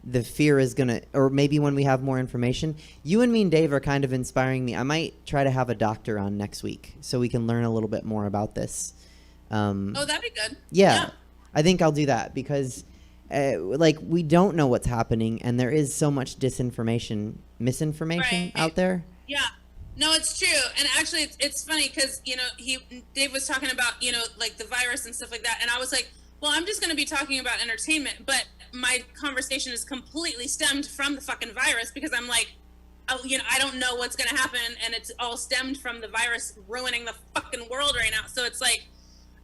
the fear is going to – or maybe when we have more information. You and me and Dave are kind of inspiring me. I might try to have a doctor on next week so we can learn a little bit more about this. Oh, that'd be good. Yeah. I think I'll do that because – like, we don't know what's happening, and there is so much misinformation out there. Yeah. No, it's true. And actually, it's funny because, you know, Dave was talking about, you know, like the virus and stuff like that. And I was like, well, I'm just going to be talking about entertainment. But my conversation is completely stemmed from the fucking virus because I'm like, oh, you know, I don't know what's going to happen. And it's all stemmed from the virus ruining the fucking world right now. So it's like,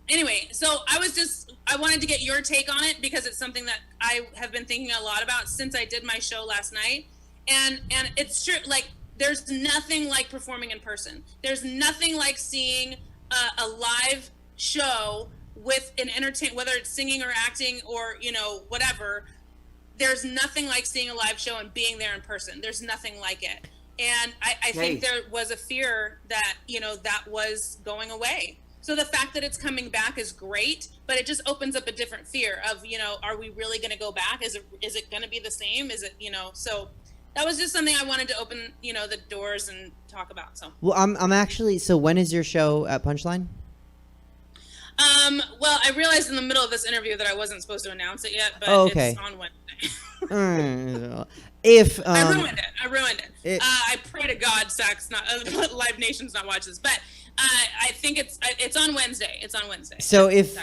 anyway, so I wanted to get your take on it because it's something that I have been thinking a lot about since I did my show last night. And it's true, like, there's nothing like performing in person. There's nothing like seeing a live show with an whether it's singing or acting or, you know, whatever, there's nothing like seeing a live show and being there in person. There's nothing like it. And I think there was a fear that, you know, that was going away. So the fact that it's coming back is great, but it just opens up a different fear of, you know, are we really going to go back? Is it going to be the same? Is it, you know, so that was just something I wanted to open, you know, the doors and talk about. So, well, I'm actually, so when is your show at Punchline? Well, I realized in the middle of this interview that I wasn't supposed to announce it yet, but okay. It's on Wednesday. If I ruined it. I pray to God, Live Nation's not watch this, but I think it's on Wednesday. It's on Wednesday. So if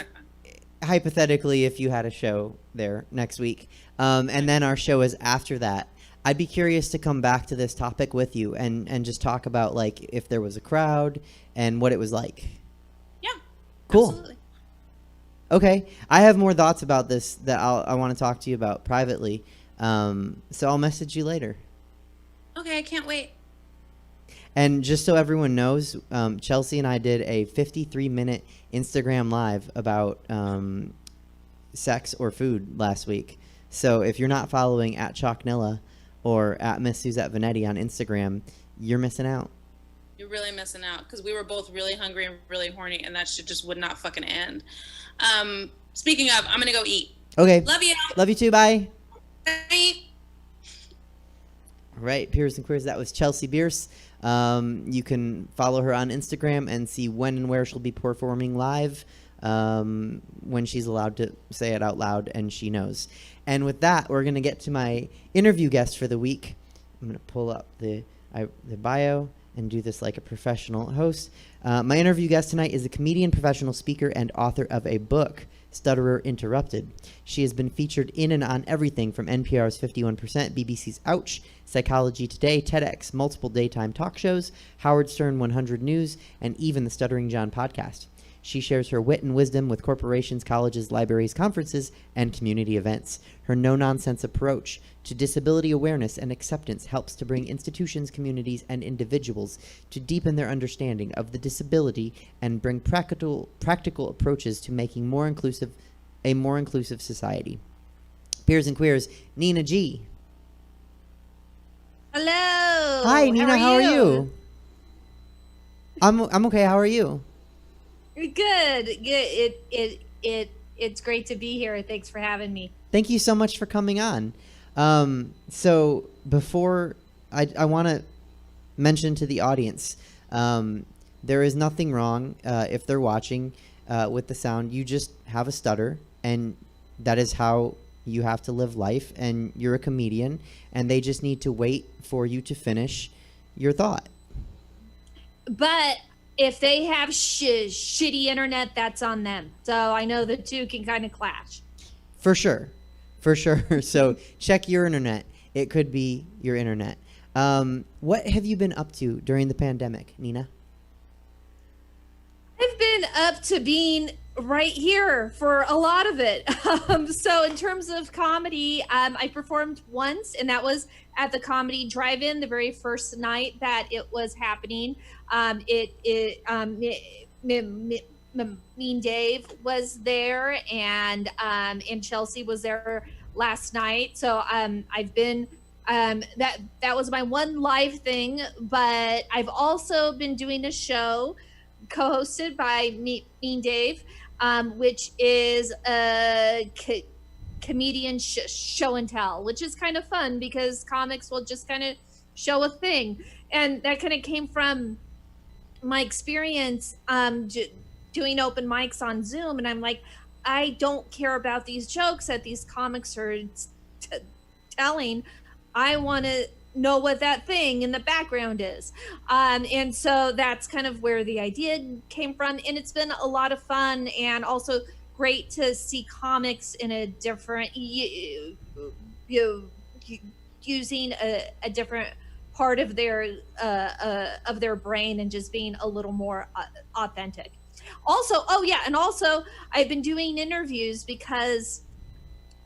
hypothetically, if you had a show there next week, and then our show is after that, I'd be curious to come back to this topic with you and just talk about like if there was a crowd and what it was like. Yeah. Cool. Absolutely. Okay, I have more thoughts about this that I want to talk to you about privately. So I'll message you later. Okay, I can't wait. And just so everyone knows, Chelsea and I did a 53-minute Instagram live about sex or food last week. So if you're not following at Chalknilla or at Miss Suzette Veneti on Instagram, you're missing out. You're really missing out because we were both really hungry and really horny, and that shit just would not fucking end. Speaking of, I'm gonna go eat. Okay. Love you. Love you too. Bye. Bye. All right, Peers and Queers, that was Chelsea Bearce. You can follow her on Instagram and see when and where she'll be performing live when she's allowed to say it out loud and she knows. And with that, we're going to get to my interview guest for the week. I'm going to pull up the bio and do this like a professional host. My interview guest tonight is a comedian, professional speaker, and author of a book, Stutterer Interrupted. She has been featured in and on everything from NPR's 51%, BBC's Ouch, Psychology Today, TEDx, multiple daytime talk shows, Howard Stern 100 News, and even the Stuttering John podcast. She shares her wit and wisdom with corporations, colleges, libraries, conferences, and community events. Her no-nonsense approach to disability awareness and acceptance helps to bring institutions, communities, and individuals to deepen their understanding of the disability and bring practical approaches to making a more inclusive society. Peers and Queers, Nina G. Hello. Hi, Nina. How are you? I'm okay. How are you? Good. It's great to be here. Thanks for having me. Thank you so much for coming on. So before I want to mention to the audience, there is nothing wrong if they're watching with the sound. You just have a stutter, and that is how you have to live life. And you're a comedian, and they just need to wait for you to finish your thought. But if they have shitty internet, that's on them. So I know the two can kind of clash. For sure. So check your internet. It could be your internet. What have you been up to during the pandemic, Nina? I've been up to being right here for a lot of it. So in terms of comedy, I performed once, and that was at the Comedy Drive-In the very first night that it was happening. Mean Dave was there, and Chelsea was there last night. So I've been that was my one live thing, but I've also been doing a show co-hosted by Mean Dave, which is a comedian show and tell, which is kind of fun because comics will just kind of show a thing, and that kind of came from my experience doing open mics on Zoom. And I'm like, I don't care about these jokes that these comics are telling. I want to know what that thing in the background is. And so that's kind of where the idea came from. And it's been a lot of fun, and also great to see comics in a different, using a different part of their brain and just being a little more authentic. Also, also I've been doing interviews because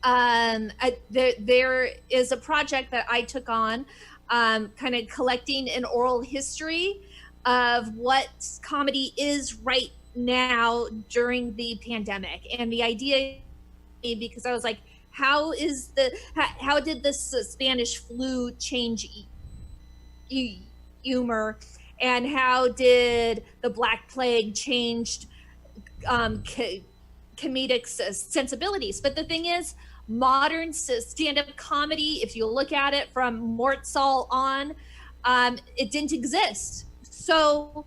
there is a project that I took on, kind of collecting an oral history of what comedy is right now during the pandemic. And the idea, because I was like, how did the Spanish flu change humor, and how did the Black Plague changed comedic sensibilities? But the thing is, modern stand-up comedy, if you look at it from Mortzall on, it didn't exist. So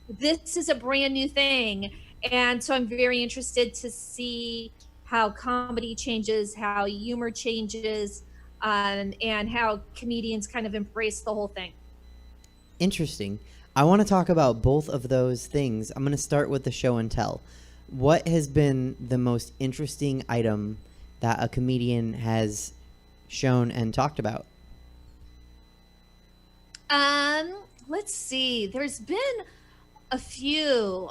this is a brand new thing, and so I'm very interested to see how comedy changes, how humor changes, and how comedians kind of embrace the whole thing. Interesting. I want to talk about both of those things. I'm going to start with the show and tell. What has been the most interesting item that a comedian has shown and talked about? Let's see. There's been a few.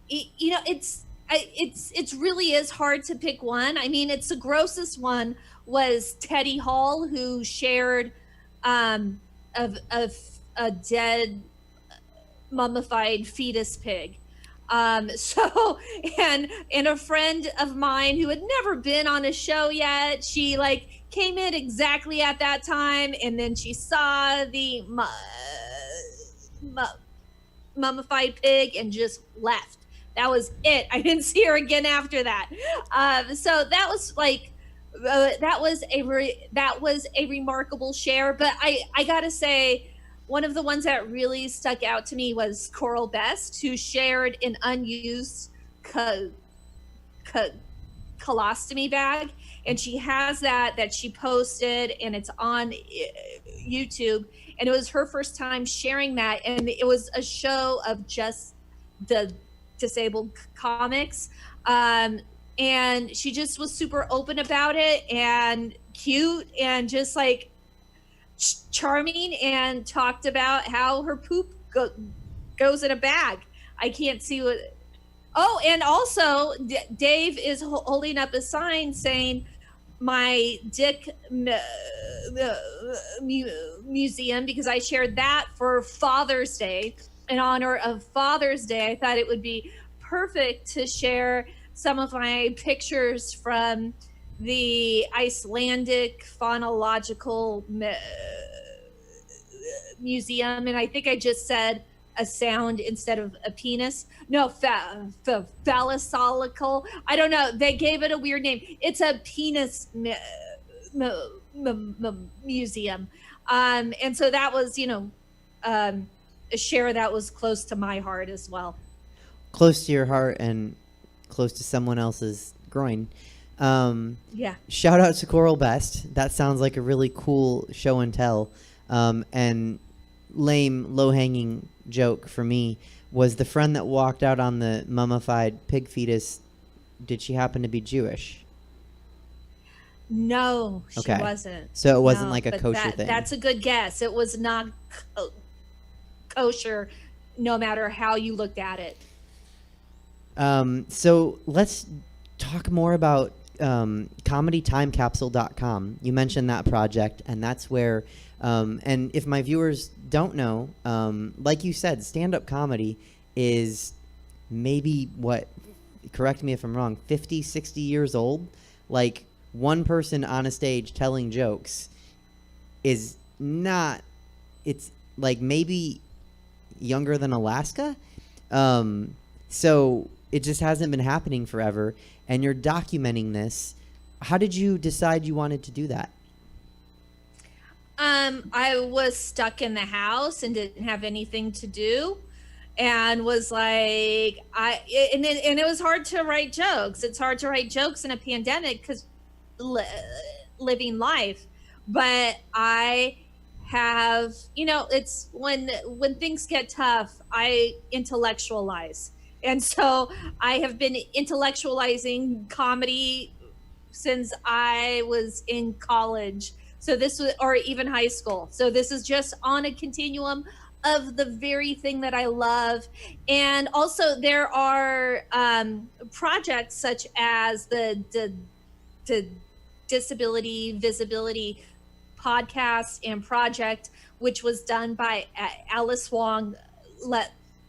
It's really is hard to pick one. I mean, it's the grossest one was Teddy Hall, who shared of a dead mummified fetus pig. So and a friend of mine who had never been on a show yet, she like came in exactly at that time, and then she saw the mummified pig and just left. That was it. I didn't see her again after that. So that was like that was a remarkable share. But I gotta say, one of the ones that really stuck out to me was Coral Best, who shared an unused colostomy bag, and she has that she posted, and it's on YouTube, and it was her first time sharing that, and it was a show of just the disabled comics, and she just was super open about it and cute and just like charming, and talked about how her poop goes in a bag. I can't see what. Oh, and also Dave is holding up a sign saying my dick museum, because I shared that for Father's Day. In honor of Father's Day, I thought it would be perfect to share some of my pictures from the Icelandic Phonological Museum, and I think I just said a sound instead of a penis. No, phallical. I don't know. They gave it a weird name. It's a penis museum, and so that was, a share that was close to my heart as well. Close to your heart and close to someone else's groin. Yeah. Shout out to Coral Best. That sounds like a really cool show and tell. And lame, low-hanging joke for me was the friend that walked out on the mummified pig fetus. Did she happen to be Jewish? No, she Okay. wasn't. So it wasn't like a kosher thing. That's a good guess. It was not kosher, no matter how you looked at it. So let's talk more about comedytimecapsule.com. You mentioned that project, and that's where, and if my viewers don't know, like you said, stand-up comedy is maybe correct me if I'm wrong, 50, 60 years old. Like, one person on a stage telling jokes is not, it's like maybe younger than Alaska. So it just hasn't been happening forever, and you're documenting this. How did you decide you wanted to do that? I was stuck in the house and didn't have anything to do, and was like, and it was hard to write jokes. It's hard to write jokes in a pandemic because living life. But I have, it's when things get tough, I intellectualize. And so I have been intellectualizing comedy since I was in college. So this was, or even high school. So this is just on a continuum of the very thing that I love. And also there are projects such as the Disability Visibility podcast and project, which was done by Alice Wong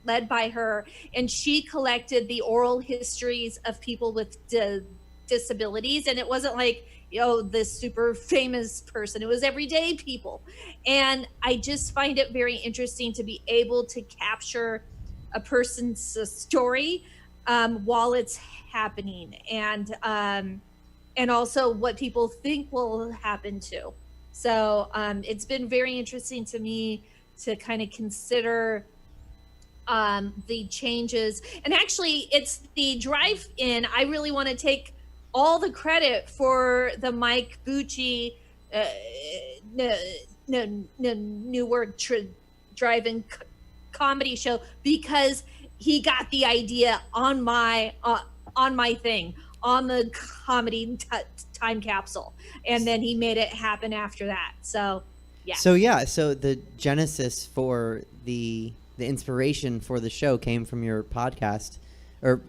led by her, and she collected the oral histories of people with disabilities, and it wasn't like, you know, this super famous person. It was everyday people, and I just find it very interesting to be able to capture a person's story while it's happening, and also what people think will happen to. So it's been very interesting to me to kind of consider the changes. And actually, it's the drive-in. I really want to take all the credit for the Mike Bucci Newark drive-in comedy show, because he got the idea on my thing, on the comedy time capsule, and then he made it happen after that. So so the genesis for the inspiration for the show came from your podcast, or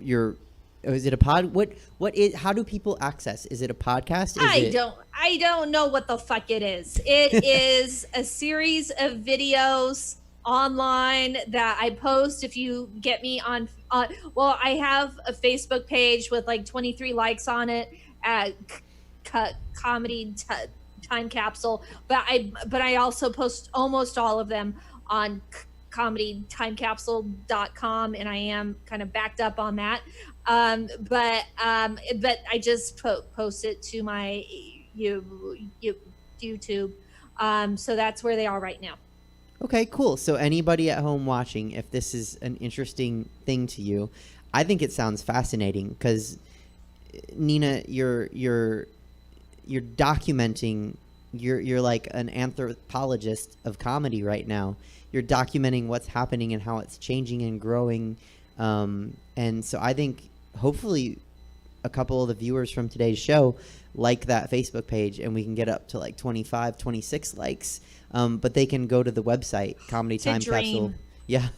is it a pod? What is? How do people access? Is it a podcast? I don't know what the fuck it is. It is a series of videos online that I post. If you get me on, well, I have a Facebook page with like 23 likes on it at comedy time capsule, but I also post almost all of them on comedytimecapsule.com, and I am kind of backed up on that. But I just post it to my YouTube. So that's where they are right now. Okay, cool. So anybody at home watching, if this is an interesting thing to you, I think it sounds fascinating, because Nina, you're documenting. You're like an anthropologist of comedy right now. You're documenting what's happening and how it's changing and growing. And so I think hopefully a couple of the viewers from today's show like that Facebook page, and we can get up to like 25, 26 likes. But they can go to the website, Comedy Time Capsule. Yeah,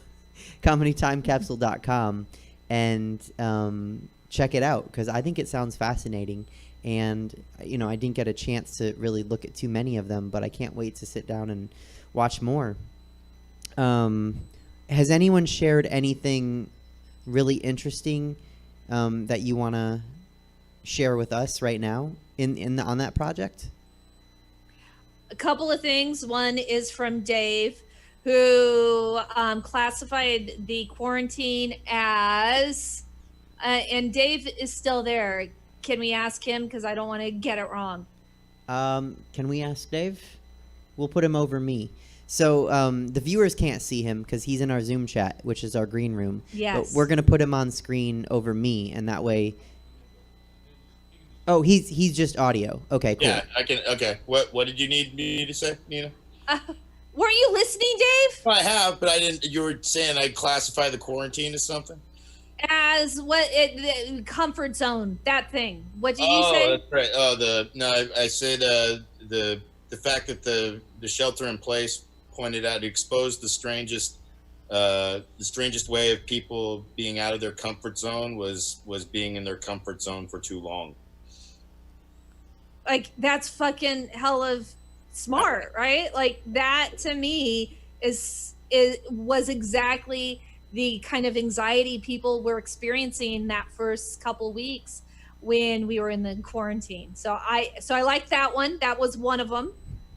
comedytimecapsule.com, and check it out, because I think it sounds fascinating. And, you know, I didn't get a chance to really look at too many of them, but I can't wait to sit down and watch more. Has anyone shared anything really interesting that you want to share with us right now on that project? A couple of things. One is from Dave, who classified the quarantine as, and Dave is still there. Can we ask him? Because I don't want to get it wrong. Can we ask Dave? We'll put him over me. So the viewers can't see him because he's in our Zoom chat, which is our green room. Yes. But we're going to put him on screen over me, and that way... Oh, he's just audio. Okay, cool. Yeah, I can. Okay, what did you need me to say, Nina? Were you listening, Dave? I have, but I didn't. You were saying I'd classify the quarantine as something. As the comfort zone, that thing. What did you say? Oh, that's right. Oh, I said the fact that the shelter in place pointed out, exposed the strangest way of people being out of their comfort zone was being in their comfort zone for too long. Like, that's fucking hell of smart, right? Like, that to me was exactly the kind of anxiety people were experiencing that first couple weeks when we were in the quarantine. So I like that one. That was one of them.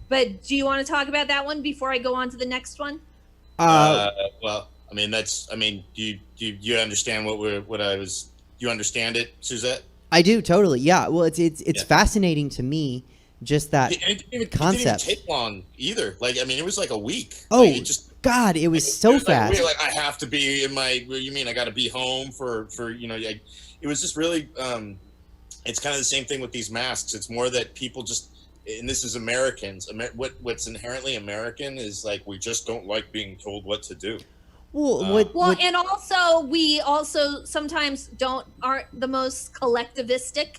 But do you want to talk about that one before I go on to the next one? Well, I mean, do you understand what I was? Do you understand it, Suzette? I do, totally. Yeah. Well, it's fascinating to me, just that concept. It didn't take long either. Like, I mean, it was like a week. Oh, like, God, it was so fast. We were like, I have to be in my. What do you mean? I got to be home for Like, it was just really. It's kind of the same thing with these masks. It's more that people just, and this is Americans. What's inherently American is like, we just don't like being told what to do. And also we also sometimes aren't the most collectivistic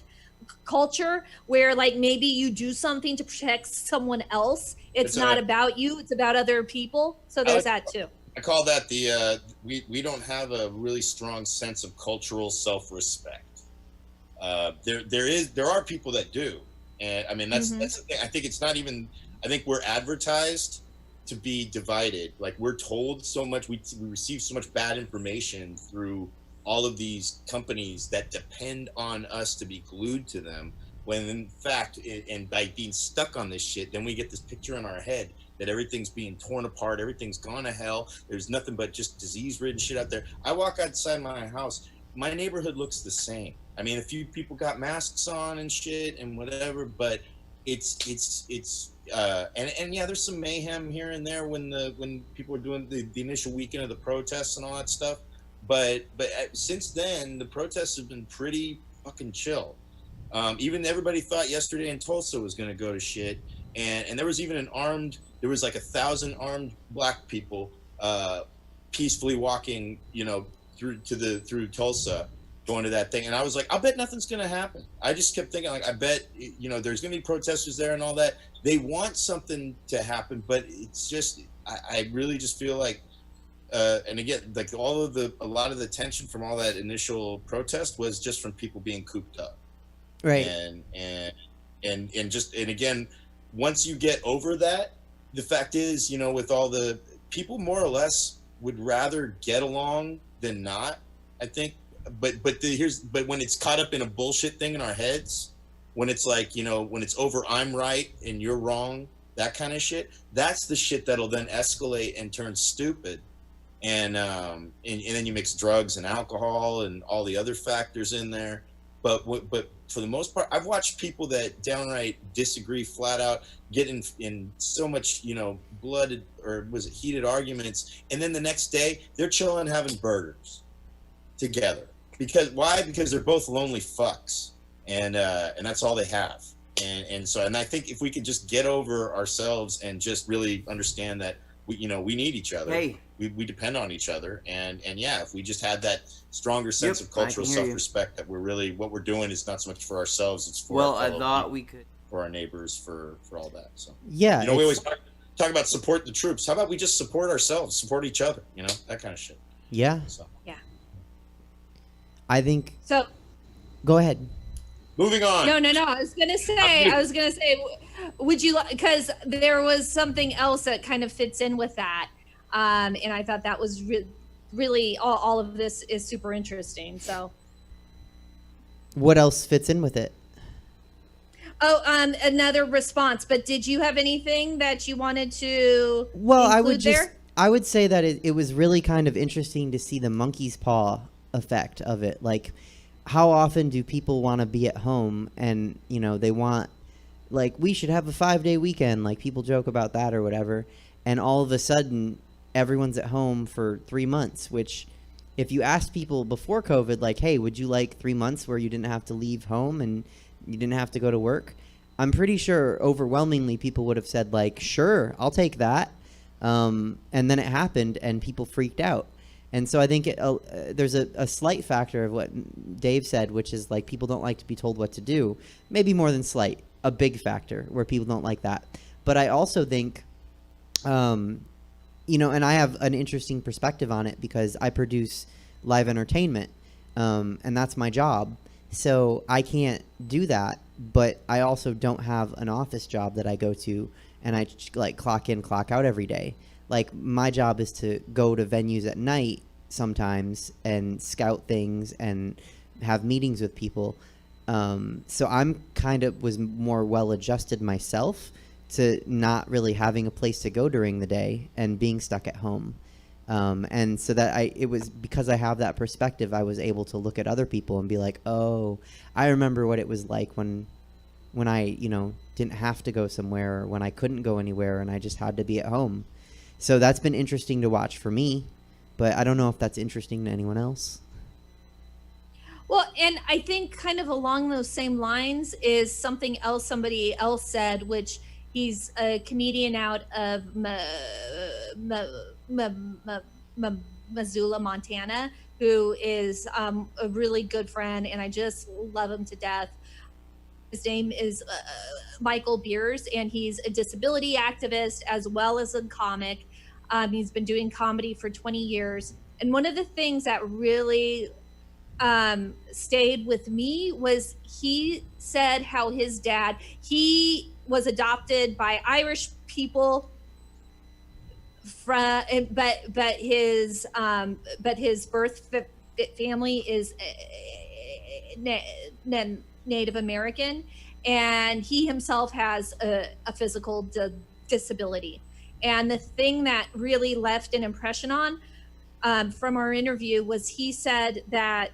culture, where like maybe you do something to protect someone else. It's not about you, it's about other people. So there's that too. I call that we don't have a really strong sense of cultural self-respect. There are people that do, and I mean that's the thing. I think it's not even. I think we're advertised to be divided. Like, we're told so much, we receive so much bad information through all of these companies that depend on us to be glued to them, when in fact, and by being stuck on this shit, then we get this picture in our head that everything's being torn apart, everything's gone to hell, there's nothing but just disease-ridden shit out there. I walk outside my house, my neighborhood looks the same. I mean, a few people got masks on and shit and whatever, but it's and yeah, there's some mayhem here and there when people are doing the initial weekend of the protests and all that stuff. But since then, the protests have been pretty fucking chill. Even everybody thought yesterday in Tulsa was going to go to shit, and there was even there was like 1,000 armed black people peacefully walking, through Tulsa, going to that thing. And I was like, I'll bet nothing's going to happen. I just kept thinking, like, I bet, there's going to be protesters there and all that. They want something to happen, but it's just, I really just feel like, and again, like a lot of the tension from all that initial protest was just from people being cooped up. Right. And again, once you get over that, the fact is, with all the people, more or less would rather get along than not, I think. But when it's caught up in a bullshit thing in our heads, when it's like, when it's over, I'm right and you're wrong, that kind of shit, that's the shit that'll then escalate and turn stupid. And then you mix drugs and alcohol and all the other factors in there. But for the most part, I've watched people that downright disagree flat out get in so much, blooded, or was it heated arguments, and then the next day they're chilling having burgers together. Why? Because they're both lonely fucks, and that's all they have. And I think if we could just get over ourselves and just really understand that we need each other. Hey. We depend on each other, and yeah, if we just had that stronger sense of cultural self-respect, that we're really, what we're doing is not so much for ourselves, it's for I thought we could, for our neighbors, for all that. So yeah, we always talk about support the troops. How about we just support ourselves, support each other, that kind of shit. Yeah. So. Yeah. I think. So. Go ahead. Moving on. No. I was gonna say, would you? Because there was something else that kind of fits in with that, and I thought that was really all of this is super interesting. So. What else fits in with it? Oh, another response. But did you have anything that you wanted to? Well, include I would say that it was really kind of interesting to see the monkey's paw effect of it. Like, how often do people want to be at home and, they want, like, we should have a 5-day weekend, like people joke about that or whatever. And all of a sudden everyone's at home for 3 months, which if you asked people before COVID, like, hey, would you like 3 months where you didn't have to leave home and you didn't have to go to work? I'm pretty sure overwhelmingly people would have said, like, sure, I'll take that. And then it happened and people freaked out. And so I think there's a slight factor of what Dave said, which is like people don't like to be told what to do. Maybe more than slight, a big factor where people don't like that. But I also think, and I have an interesting perspective on it because I produce live entertainment, and that's my job. So I can't do that, but I also don't have an office job that I go to and I like clock in, clock out every day. Like, my job is to go to venues at night sometimes and scout things and have meetings with people. So I'm was more well adjusted myself to not really having a place to go during the day and being stuck at home. And so that it was because I have that perspective, I was able to look at other people and be like, oh, I remember what it was like when I, didn't have to go somewhere, or when I couldn't go anywhere and I just had to be at home. So that's been interesting to watch for me, but I don't know if that's interesting to anyone else. Well, and I think kind of along those same lines is something else somebody else said, which he's a comedian out of Missoula, Montana, who is a really good friend, and I just love him to death. His name is Michael Bearce, and he's a disability activist as well as a comic. He's been doing comedy for 20 years. And one of the things that really stayed with me was he said how his dad, he was adopted by Irish people but his birth family is Native American, and he himself has a physical disability. And the thing that really left an impression on from our interview was he said that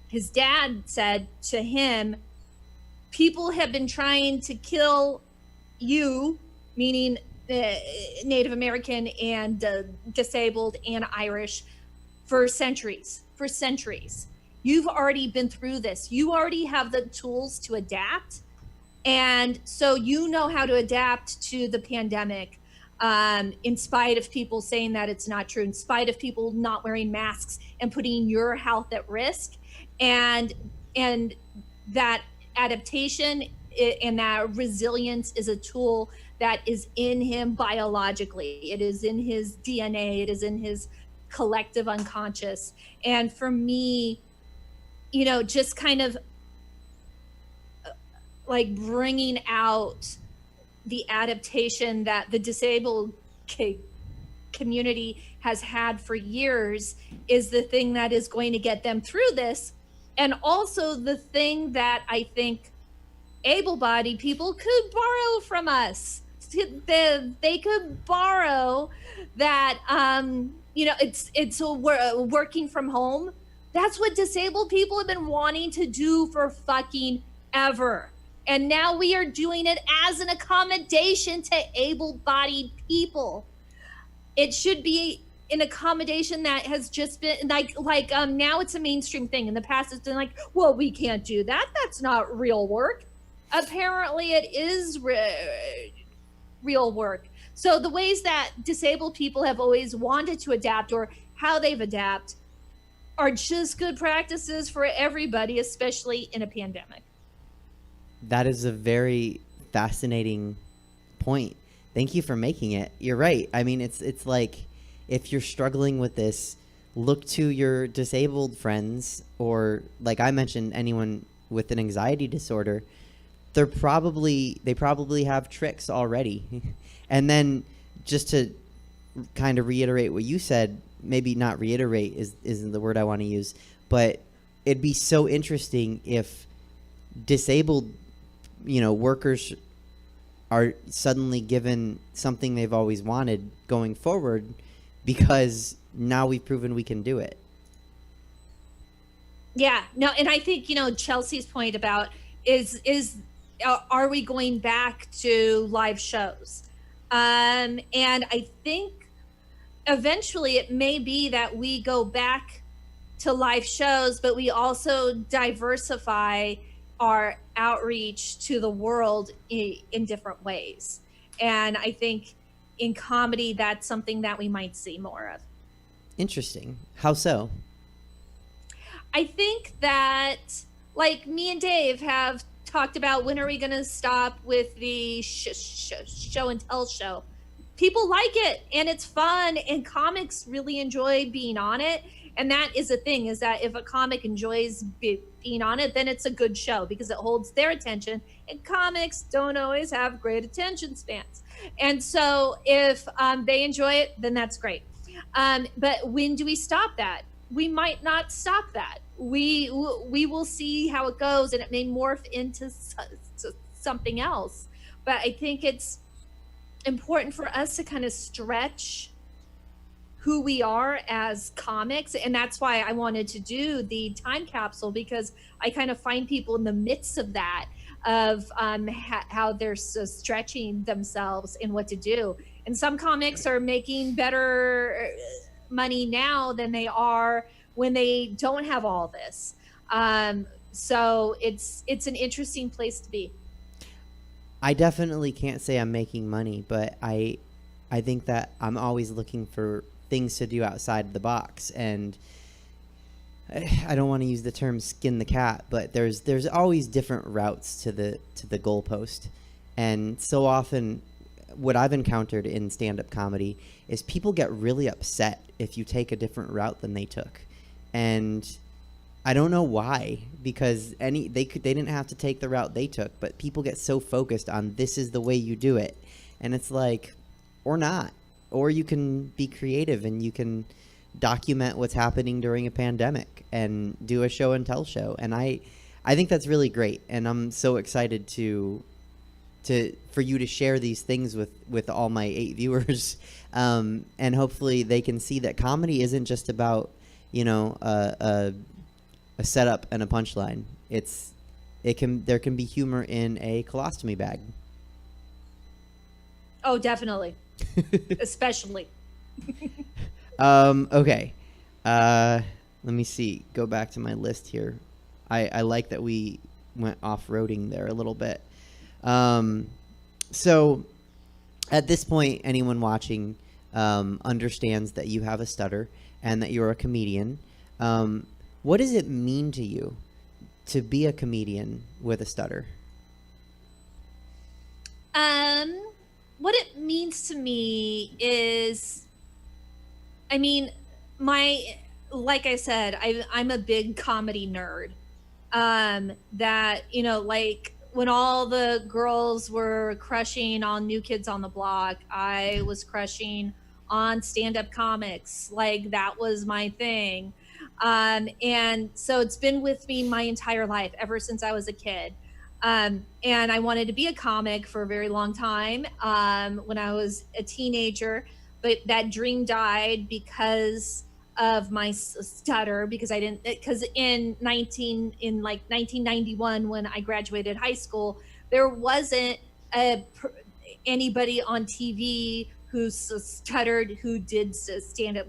his dad said to him, people have been trying to kill you, meaning Native American and disabled and Irish, for centuries. You've already been through this. You already have the tools to adapt. And so you know how to adapt to the pandemic, in spite of people saying that it's not true, in spite of people not wearing masks and putting your health at risk. And that adaptation and that resilience is a tool that is in him biologically. It is in his DNA. It is in his collective unconscious. And for me, you know, just kind of like bringing out the adaptation that the disabled community has had for years is the thing that is going to get them through this. And also the thing that I think able-bodied people could borrow from us. They could borrow that, you know, it's working from home. That's what disabled people have been wanting to do for fucking ever. And now we are doing it as an accommodation to able-bodied people. It should be an accommodation that has just been like now it's a mainstream thing. In the past, it's been like, well, we can't do that. That's not real work. Apparently, it is real work. So the ways that disabled people have always wanted to adapt, or how they've adapted, are just good practices for everybody, especially in a pandemic. That is a very fascinating point. Thank you for making it. You're right. I mean, it's like, if you're struggling with this, look to your disabled friends, or like I mentioned, anyone with an anxiety disorder. They probably have tricks already. And then just to kind of reiterate what you said, maybe not reiterate isn't the word I want to use, but it'd be so interesting if disabled, you know, workers are suddenly given something they've always wanted going forward, because now we've proven we can do it. Yeah, no, and I think, you know, Chelsea's point about is are we going back to live shows? And I think eventually it may be that we go back to live shows, but we also diversify our outreach to the world in different ways. And I think in comedy, that's something that we might see more of. Interesting. How so? I think that, like, me and Dave have talked about, when are we going to stop with the show and tell show? People like it, and it's fun, and comics really enjoy being on it. And that is the thing, is that if a comic enjoys being on it, then it's a good show because it holds their attention, and comics don't always have great attention spans. And so if they enjoy it, then that's great. But when do we stop that? We might not stop that. We will see how it goes, and it may morph into something else. But I think it's important for us to kind of stretch who we are as comics, and that's why I wanted to do the time capsule, because I kind of find people in the midst of that, of how they're stretching themselves and what to do. And some comics are making better money now than they are when they don't have all this. So it's an interesting place to be. I definitely can't say I'm making money, but I think that I'm always looking for things to do outside the box, and I don't want to use the term skin the cat, but there's always different routes to the goalpost. And so often what I've encountered in stand-up comedy is people get really upset if you take a different route than they took. And I don't know why, because they didn't have to take the route they took, but people get so focused on this is the way you do it. And it's like, or not. or you can be creative and you can document what's happening during a pandemic and do a show and tell show. And I think that's really great. And I'm so excited for you to share these things with all my 8 viewers. And hopefully they can see that comedy isn't just about, a setup and a punchline. There can be humor in a colostomy bag. Oh, definitely. Especially. Okay. Let me see. Go back to my list here. I like that we went off-roading there a little bit. So at this point, anyone watching understands that you have a stutter and that you're a comedian. What does it mean to you to be a comedian with a stutter? What it means to me is, like I said, I'm a big comedy nerd. That, like when all the girls were crushing on New Kids on the Block, I was crushing on stand-up comics. Like that was my thing. And so it's been with me my entire life, ever since I was a kid. And I wanted to be a comic for a very long time when I was a teenager, but that dream died because of my stutter, because in 1991, when I graduated high school, there wasn't anybody on TV who stuttered who did stand-up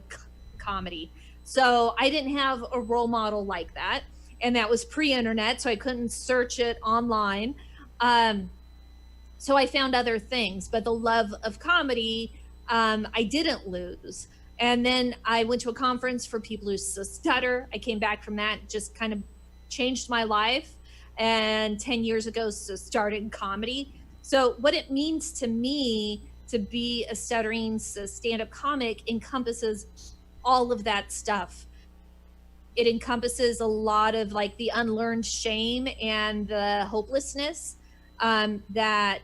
comedy. So I didn't have a role model like that. And that was pre-internet, so I couldn't search it online. So I found other things, but the love of comedy, I didn't lose. And then I went to a conference for people who stutter. I came back from that, just kind of changed my life. And 10 years ago, started comedy. So what it means to me to be a stuttering stand-up comic encompasses all of that stuff. It encompasses a lot of like the unlearned shame and the hopelessness that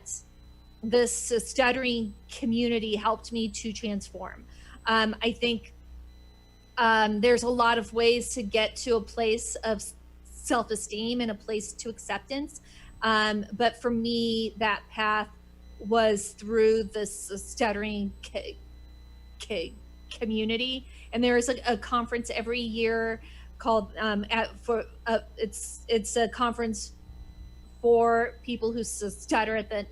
this stuttering community helped me to transform. I think there's a lot of ways to get to a place of self-esteem and a place to acceptance. But for me, that path was through this stuttering community. And there is a conference every year called it's a conference for people who stutter at the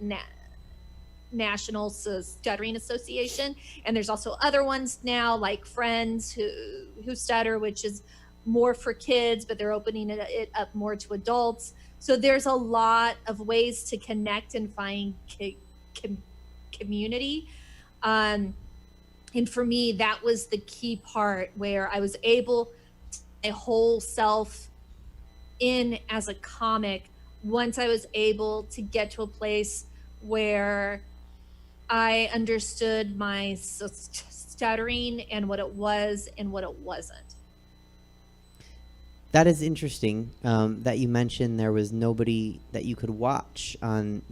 National Stuttering Association. And there's also other ones now, like Friends who stutter, which is more for kids, but they're opening it up more to adults. So there's a lot of ways to connect and find community. And for me, that was the key part, where I was able to my whole self in as a comic once I was able to get to a place where I understood my stuttering and what it was and what it wasn't. That is interesting that you mentioned there was nobody that you could watch on,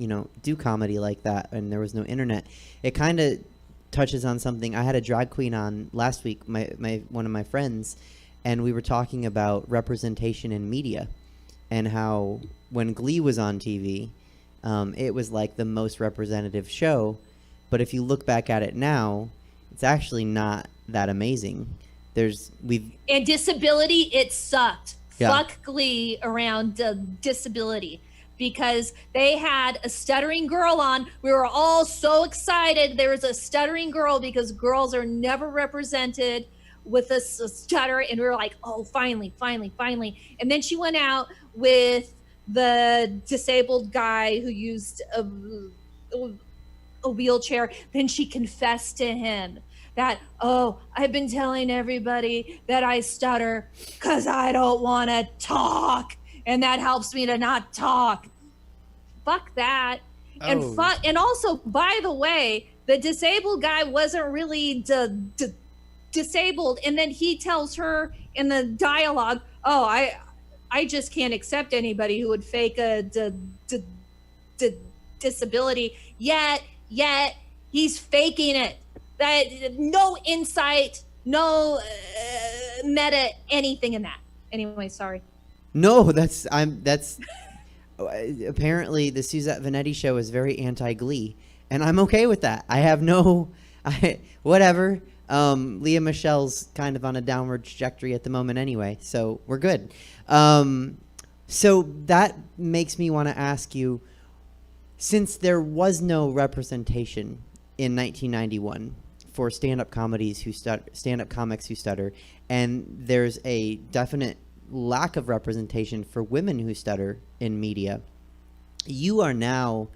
do comedy like that, and there was no internet. It kind of touches on something. I had a drag queen on last week, one of my friends, and we were talking about representation in media and how when Glee was on TV, it was like the most representative show. But if you look back at it now, it's actually not that amazing. And disability, it sucked. Yeah. Fuck Glee around disability, because they had a stuttering girl on. We were all so excited. There was a stuttering girl because girls are never represented with a stutter. And we were like, oh, finally. And then she went out with the disabled guy who used a wheelchair. Then she confessed to him that, oh, I've been telling everybody that I stutter because I don't want to talk, and that helps me to not talk. Fuck that. Oh. And also, by the way, the disabled guy wasn't really disabled. And then he tells her in the dialogue, oh, I just can't accept anybody who would fake a disability. Yet he's faking it. No insight, no meta, anything in that. Anyway, sorry. No, that's apparently the Suzette Veneti show is very anti-Glee, and I'm okay with that. I have no, whatever. Leah Michelle's kind of on a downward trajectory at the moment anyway, so we're good. So that makes me want to ask you, since there was no representation in 1991 for stand-up comics who stutter, and there's a definite lack of representation for women who stutter in media, you are now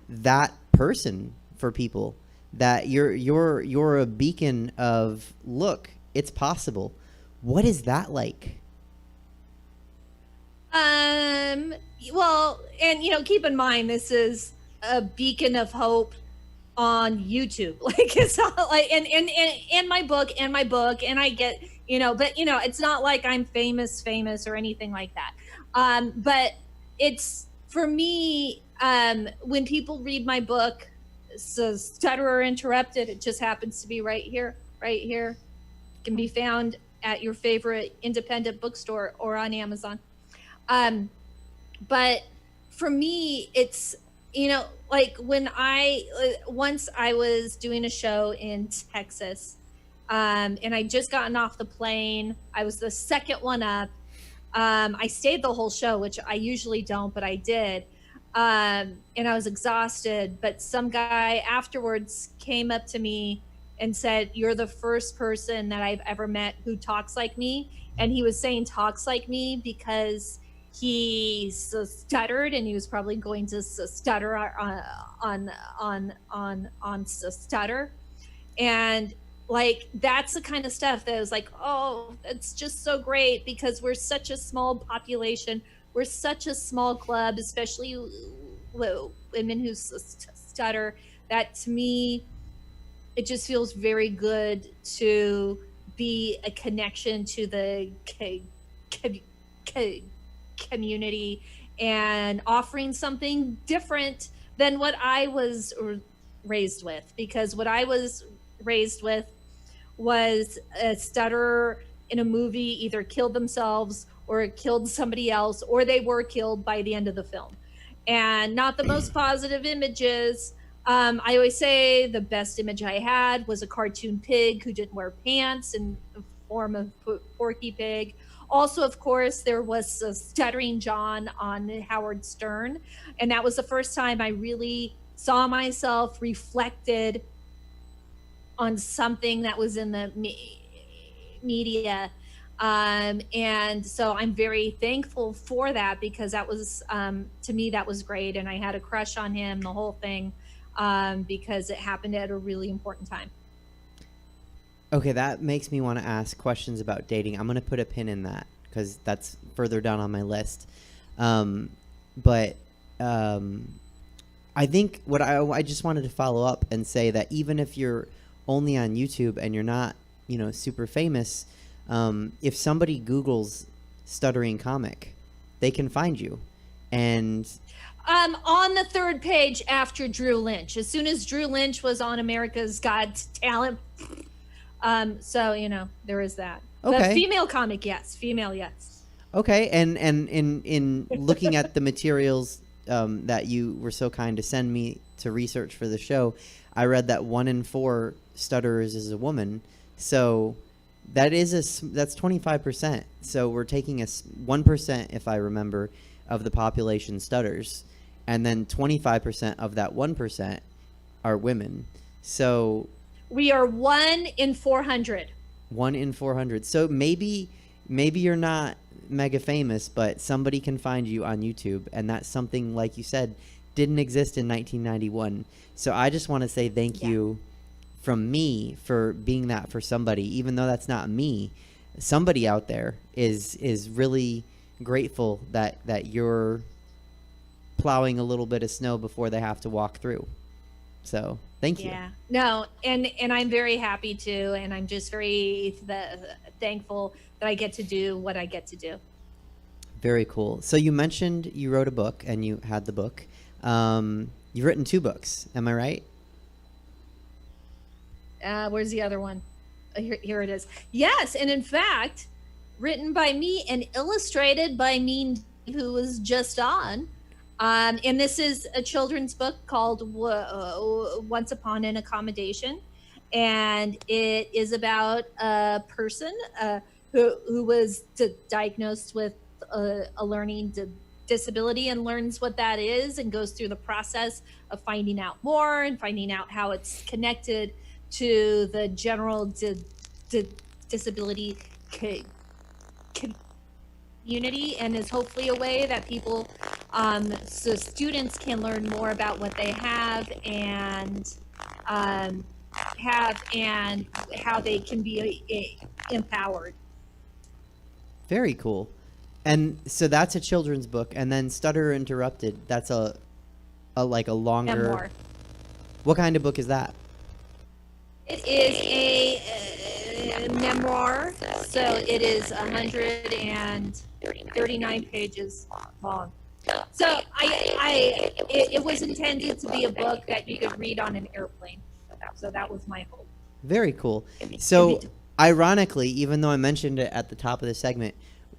that person for people, that you're a beacon of, look, it's possible. What is that like? Well, and keep in mind, this is a beacon of hope on YouTube. Like, it's not like, and my book, and I get, but it's not like I'm famous or anything like that. But it's, for me, when people read my book, so Stutterer Interrupted, it just happens to be right here. It can be found at your favorite independent bookstore or on Amazon. But for me, it's, like when once I was doing a show in Texas, and I just gotten off the plane. I was the second one up. I stayed the whole show, which I usually don't, but I did. And I was exhausted, but some guy afterwards came up to me and said, "You're the first person that I've ever met who talks like me." And he was saying talks like me because he stuttered, and he was probably going to stutter on stutter. And like, that's the kind of stuff that was like, oh, it's just so great, because we're such a small population. We're such a small club, especially women who stutter, that to me, it just feels very good to be a connection to the community and offering something different than what I was raised with. Because what I was raised with was a stutterer in a movie either killed themselves or killed somebody else, or they were killed by the end of the film. And not the most positive images. I always say the best image I had was a cartoon pig who didn't wear pants in the form of Porky Pig. Also, of course, there was a Stuttering John on Howard Stern. And that was the first time I really saw myself reflected on something that was in the media. And so I'm very thankful for that, because that was, to me, that was great. And I had a crush on him, the whole thing, because it happened at a really important time. Okay, that makes me want to ask questions about dating. I'm going to put a pin in that, because that's further down on my list. But I think what I just wanted to follow up and say that even if you're only on YouTube and you're not, super famous, if somebody Googles stuttering comic, they can find you. And on the third page after Drew Lynch, as soon as Drew Lynch was on America's Got Talent. So, there is that. Okay. But female comic, yes. Female, yes. Okay. And in looking at the materials that you were so kind to send me to research for the show, I read that 1 in 4 stutterers is a woman. So that's 25%. So we're taking 1%, if I remember, of the population stutters, and then 25% of that 1% are women. So we are 1 in 400. 1 in 400. So maybe you're not mega famous, but somebody can find you on YouTube, and that's something, like you said, didn't exist in 1991. So I just want to say thank you from me for being that for somebody, even though that's not me. Somebody out there is really grateful that you're plowing a little bit of snow before they have to walk through. So thank you. Yeah, no, and I'm very happy to, and I'm just very thankful that I get to do what I get to do. Very cool. So you mentioned you wrote a book, and you had the book. You've written 2 books. Am I right? Where's the other one? Here it is. Yes, and in fact, written by me and illustrated by me, who was just on. And this is a children's book called Once Upon an Accommodation. And it is about a person who was diagnosed with a learning disability and learns what that is and goes through the process of finding out more and finding out how it's connected to the general disability community, and is hopefully a way that people, so students can learn more about what they have and how they can be empowered. Very cool. And so that's a children's book, and then Stutter Interrupted, that's a longer Memoir. What kind of book is that? It is a memoir, so it is 139 pages long. So it was intended to be a book that you could read on an airplane. So that was my hope. Very cool. So ironically, even though I mentioned it at the top of the segment,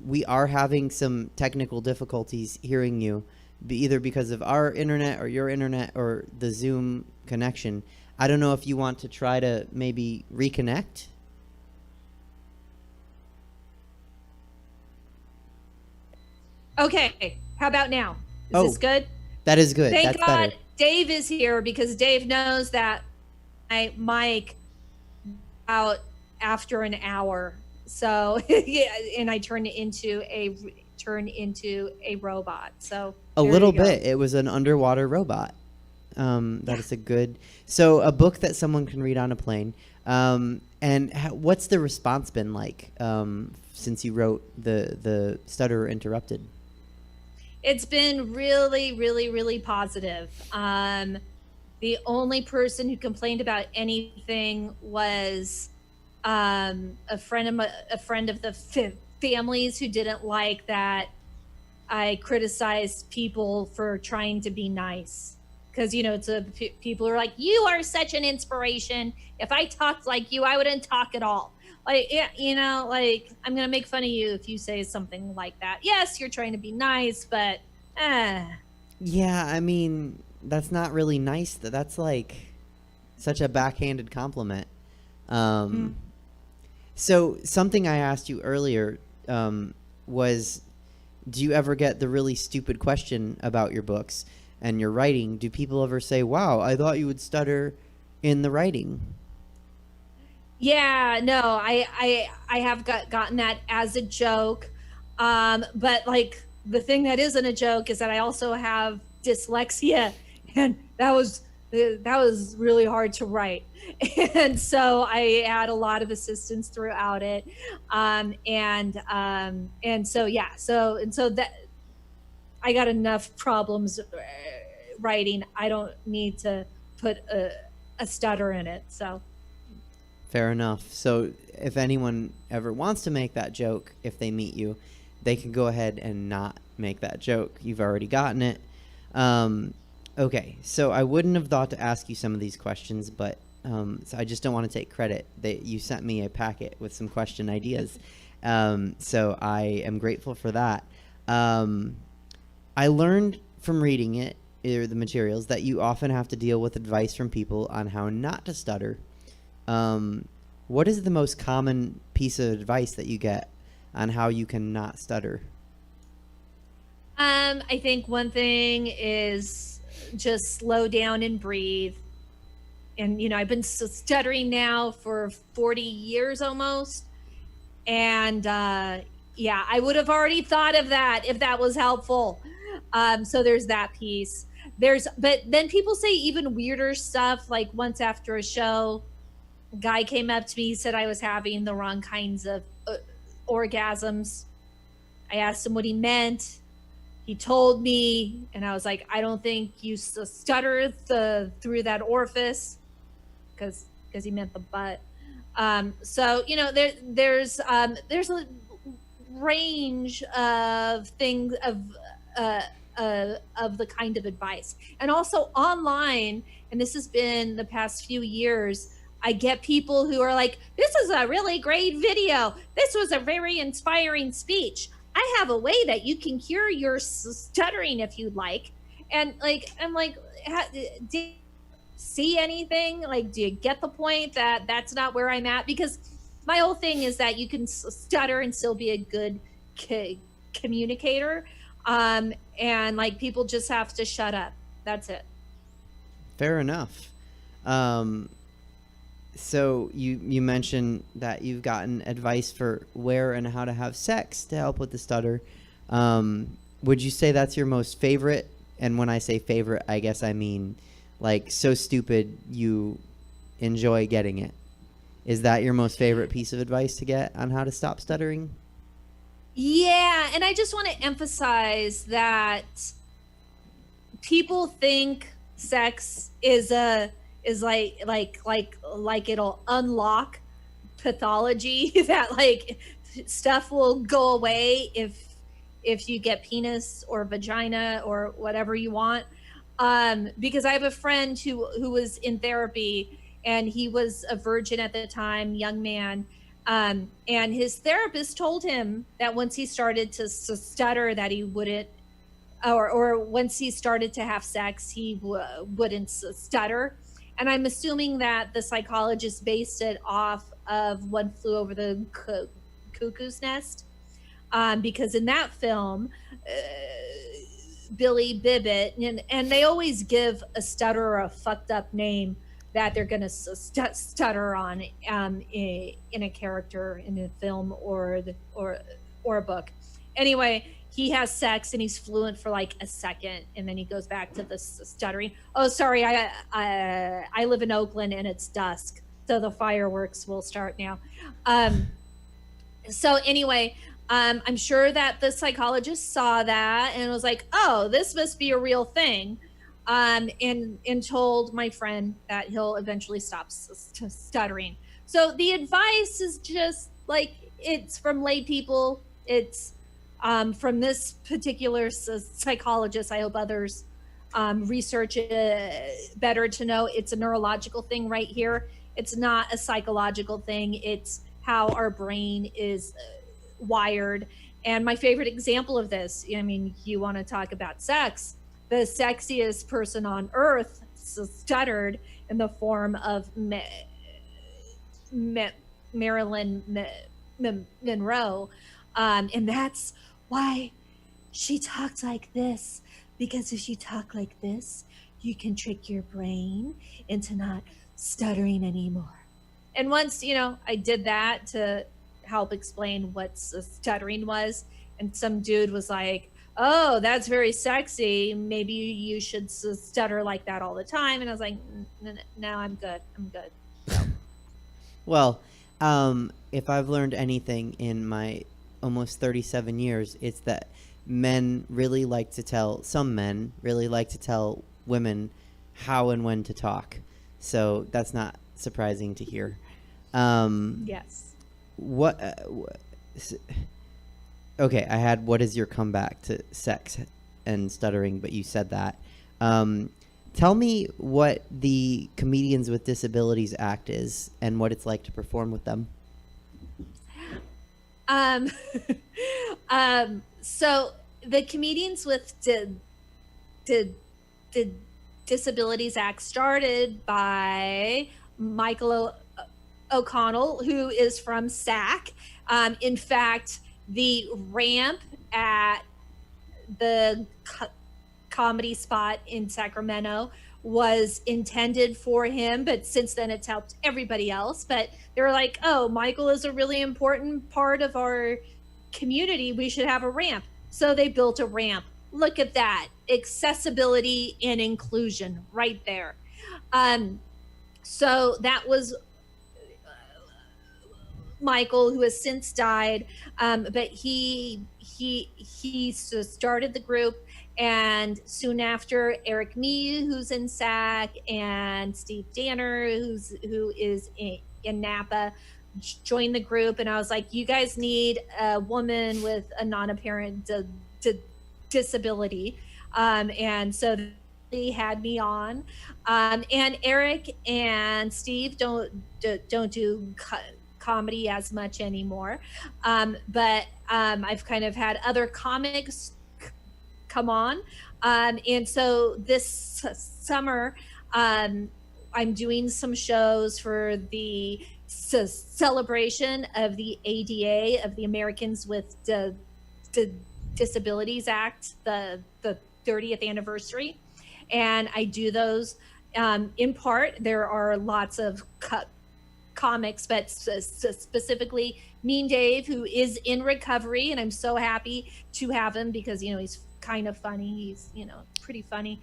we are having some technical difficulties hearing you, either because of our internet or your internet or the Zoom connection. I don't know if you want to try to maybe reconnect. Okay, how about now? Is this good? That is good. Thank That's God better. Dave is here, because Dave knows that my mic out after an hour. So yeah, and I turned into a robot. So A there little you go. bit. It was an underwater robot. That is a good. So a book that someone can read on a plane. And what's the response been like since you wrote the Stutter Interrupted? It's been really, really, really positive. The only person who complained about anything was a friend of the families, who didn't like that I criticized people for trying to be nice. Because, people are like, you are such an inspiration. If I talked like you, I wouldn't talk at all. Like, I'm going to make fun of you if you say something like that. Yes, you're trying to be nice, but, Yeah, I mean, that's not really nice. That's like such a backhanded compliment. So something I asked you earlier was, do you ever get the really stupid question about your books and your writing? Do people ever say, wow, I thought you would stutter in the writing? Yeah, no, I have gotten that as a joke. But like, the thing that isn't a joke is that I also have dyslexia, and that was really hard to write. And so I had a lot of assistance throughout it. And so, yeah, so that I got enough problems writing. I don't need to put a stutter in it. So Fair enough. So if anyone ever wants to make that joke, if they meet you, they can go ahead and not make that joke. You've already gotten it. Okay, so I wouldn't have thought to ask you some of these questions, but so I just don't want to take credit. You sent me a packet with some question ideas, so I am grateful for that. I learned from reading it, or the materials, that you often have to deal with advice from people on how not to stutter. What is the most common piece of advice that you get on how you can not stutter? I think one thing is just slow down and breathe. And, I've been stuttering now for 40 years almost. And, yeah, I would have already thought of that if that was helpful. So there's that piece. But then people say even weirder stuff. Like once after a show, a guy came up to me, he said I was having the wrong kinds of orgasms. I asked him what he meant. He told me, and I was like, I don't think you stutter through that orifice, because he meant the butt. So there's a range of things of the kind of advice, and also online. And this has been the past few years. I get people who are like, this is a really great video. This was a very inspiring speech. I have a way that you can cure your stuttering if you'd like. And like, I'm like, do you see anything? Like, do you get the point that that's not where I'm at? Because my whole thing is that you can stutter and still be a good communicator. And like, people just have to shut up. That's it. Fair enough. So you mentioned that you've gotten advice for where and how to have sex to help with the stutter. Would you say that's your most favorite? And when I say favorite, I guess I mean like so stupid you enjoy getting it. Is that your most favorite piece of advice to get on how to stop stuttering? Yeah, and I just want to emphasize that people think sex is like it'll unlock pathology, that like stuff will go away if you get penis or vagina or whatever you want. Because I have a friend who was in therapy, and he was a virgin at the time, young man. And his therapist told him that once he started to stutter, that he wouldn't, or once he started to have sex, he wouldn't stutter. And I'm assuming that the psychologist based it off of One Flew Over the Cuckoo's Nest, because in that film, Billy Bibbit, and they always give a stutterer a fucked up name that they're going to stutter on in a character in a film or a book. Anyway, he has sex and he's fluent for like a second, and then he goes back to the stuttering. Oh, sorry, I live in Oakland and it's dusk, so the fireworks will start now. So anyway, I'm sure that the psychologist saw that and was like, oh, this must be a real thing. And told my friend that he'll eventually stop stuttering. So the advice is just like, it's from lay people. It's from this particular psychologist. I hope others research it better to know it's a neurological thing right here. It's not a psychological thing. It's how our brain is wired. And my favorite example of this, I mean, you want to talk about sex. The sexiest person on earth stuttered in the form of Marilyn Monroe. And that's why she talked like this, because if you talk like this, you can trick your brain into not stuttering anymore. And once, I did that to help explain what stuttering was, and some dude was like, oh, that's very sexy. Maybe you should stutter like that all the time. And I was like, no, I'm good. So. Well, if I've learned anything in my almost 37 years, it's that some men really like to tell women how and when to talk. So that's not surprising to hear. Yes. Okay, I had what is your comeback to sex and stuttering, but you said that. Tell me what the Comedians with Disabilities Act is and what it's like to perform with them. So the Comedians with Disabilities Act started by Michael O'Connell, who is from SAC. In fact, the ramp at the comedy spot in Sacramento was intended for him, but since then it's helped everybody else. But they were like, oh, Michael is a really important part of our community. We should have a ramp. So they built a ramp. Look at that. Accessibility and inclusion right there. So that was Michael, who has since died, but he started the group, and soon after, Eric Mee, who's in SAC, and Steve Danner, who is in Napa, joined the group. And I was like, you guys need a woman with a non-apparent disability, and so had me on. And Eric and Steve don't do comedy as much anymore. But I've kind of had other comics come on. And so this summer, I'm doing some shows for the celebration of the ADA, of the Americans with Disabilities Act, the 30th anniversary. And I do those in part. There are lots of comics, but specifically Mean Dave, who is in recovery. And I'm so happy to have him because, he's kind of funny. He's, pretty funny.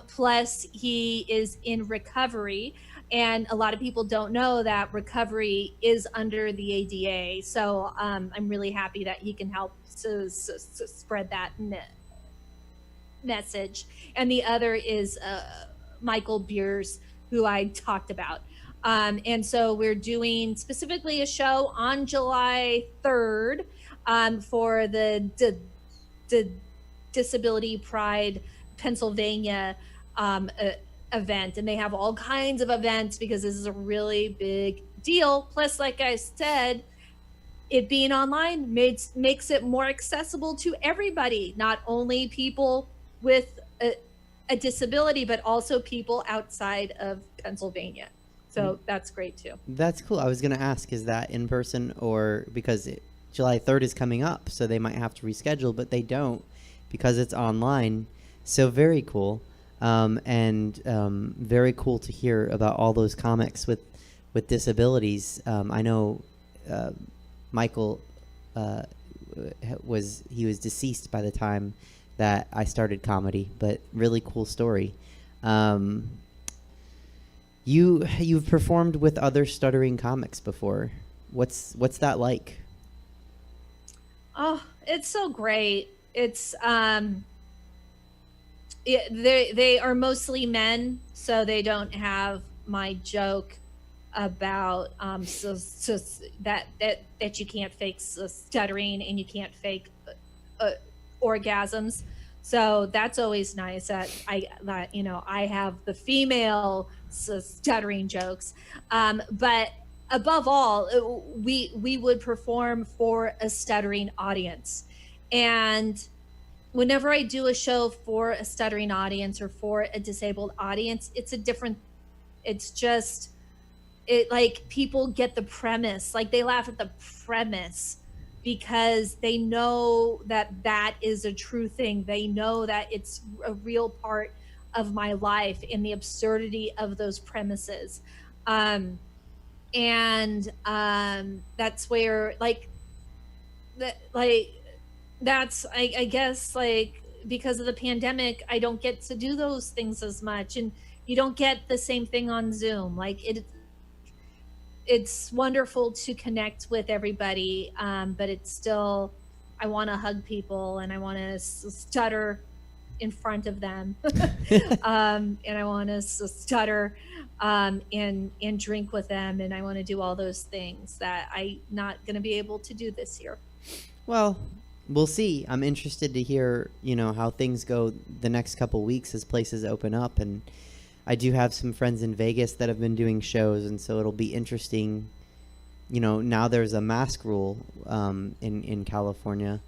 Plus, he is in recovery. And a lot of people don't know that recovery is under the ADA. So I'm really happy that he can help to spread that message. And the other is Michael Bearce, who I talked about. And so we're doing specifically a show on July 3rd for the Disability Pride Pennsylvania event. And they have all kinds of events because this is a really big deal. Plus, like I said, it being online makes it more accessible to everybody, not only people with a disability, but also people outside of Pennsylvania. So that's great too. That's cool. I was going to ask, is that in person or because July 3rd is coming up, so they might have to reschedule, but they don't because it's online. So very cool. And very cool to hear about all those comics with disabilities. I know Michael was deceased by the time that I started comedy, but really cool story. You've performed with other stuttering comics before. What's that like? Oh, it's so great. It's they are mostly men, so they don't have my joke about so that you can't fake stuttering and you can't fake orgasms. So that's always nice that I have the female stuttering jokes. But above all, we would perform for a stuttering audience. And whenever I do a show for a stuttering audience or for a disabled audience, like people get the premise, like they laugh at the premise because they know that is a true thing. They know that it's a real part of my life in the absurdity of those premises. And that's where that's I guess like because of the pandemic, I don't get to do those things as much, and you don't get the same thing on Zoom. Like it's wonderful to connect with everybody, but it's still, I want to hug people and I want to stutter in front of them, and I want to stutter and drink with them, and I want to do all those things that I'm not going to be able to do this year. Well, we'll see. I'm interested to hear, how things go the next couple weeks as places open up. And I do have some friends in Vegas that have been doing shows, and so it'll be interesting. Now there's a mask rule in California.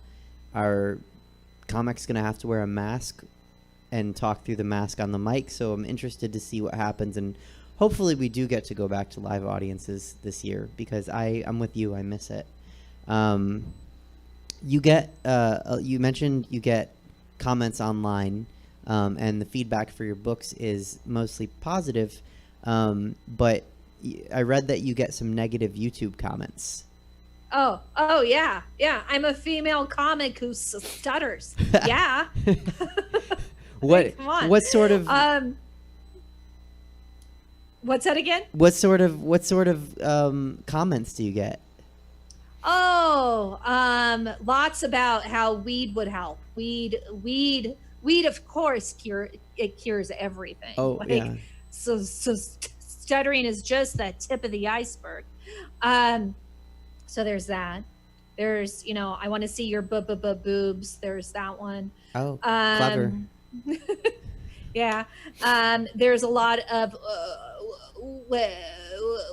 Our comic's going to have to wear a mask and talk through the mask on the mic, so I'm interested to see what happens. And hopefully we do get to go back to live audiences this year because I'm with you. I miss it. You get you mentioned you get comments online, and the feedback for your books is mostly positive, but I read that you get some negative YouTube comments. Oh yeah. I'm a female comic who stutters. Yeah. What sort of what's that again? What sort of comments do you get? Oh, lots about how weed would help. Weed, of course, cures everything. Oh, yeah. So stuttering is just the tip of the iceberg. So there's that. There's, I want to see your boobs. There's that one. Oh, clever. Yeah. There's a lot of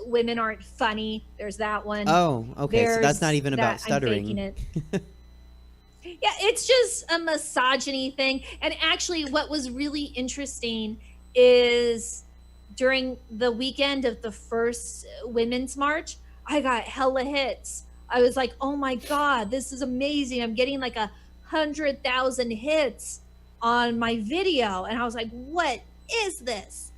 women aren't funny. There's that one. Oh, okay. So that's not even about stuttering. I'm faking it. Yeah, it's just a misogyny thing. And actually, what was really interesting is during the weekend of the first Women's March, I got hella hits. I was like, oh my God, this is amazing. I'm getting like 100,000 hits on my video. And I was like, what is this?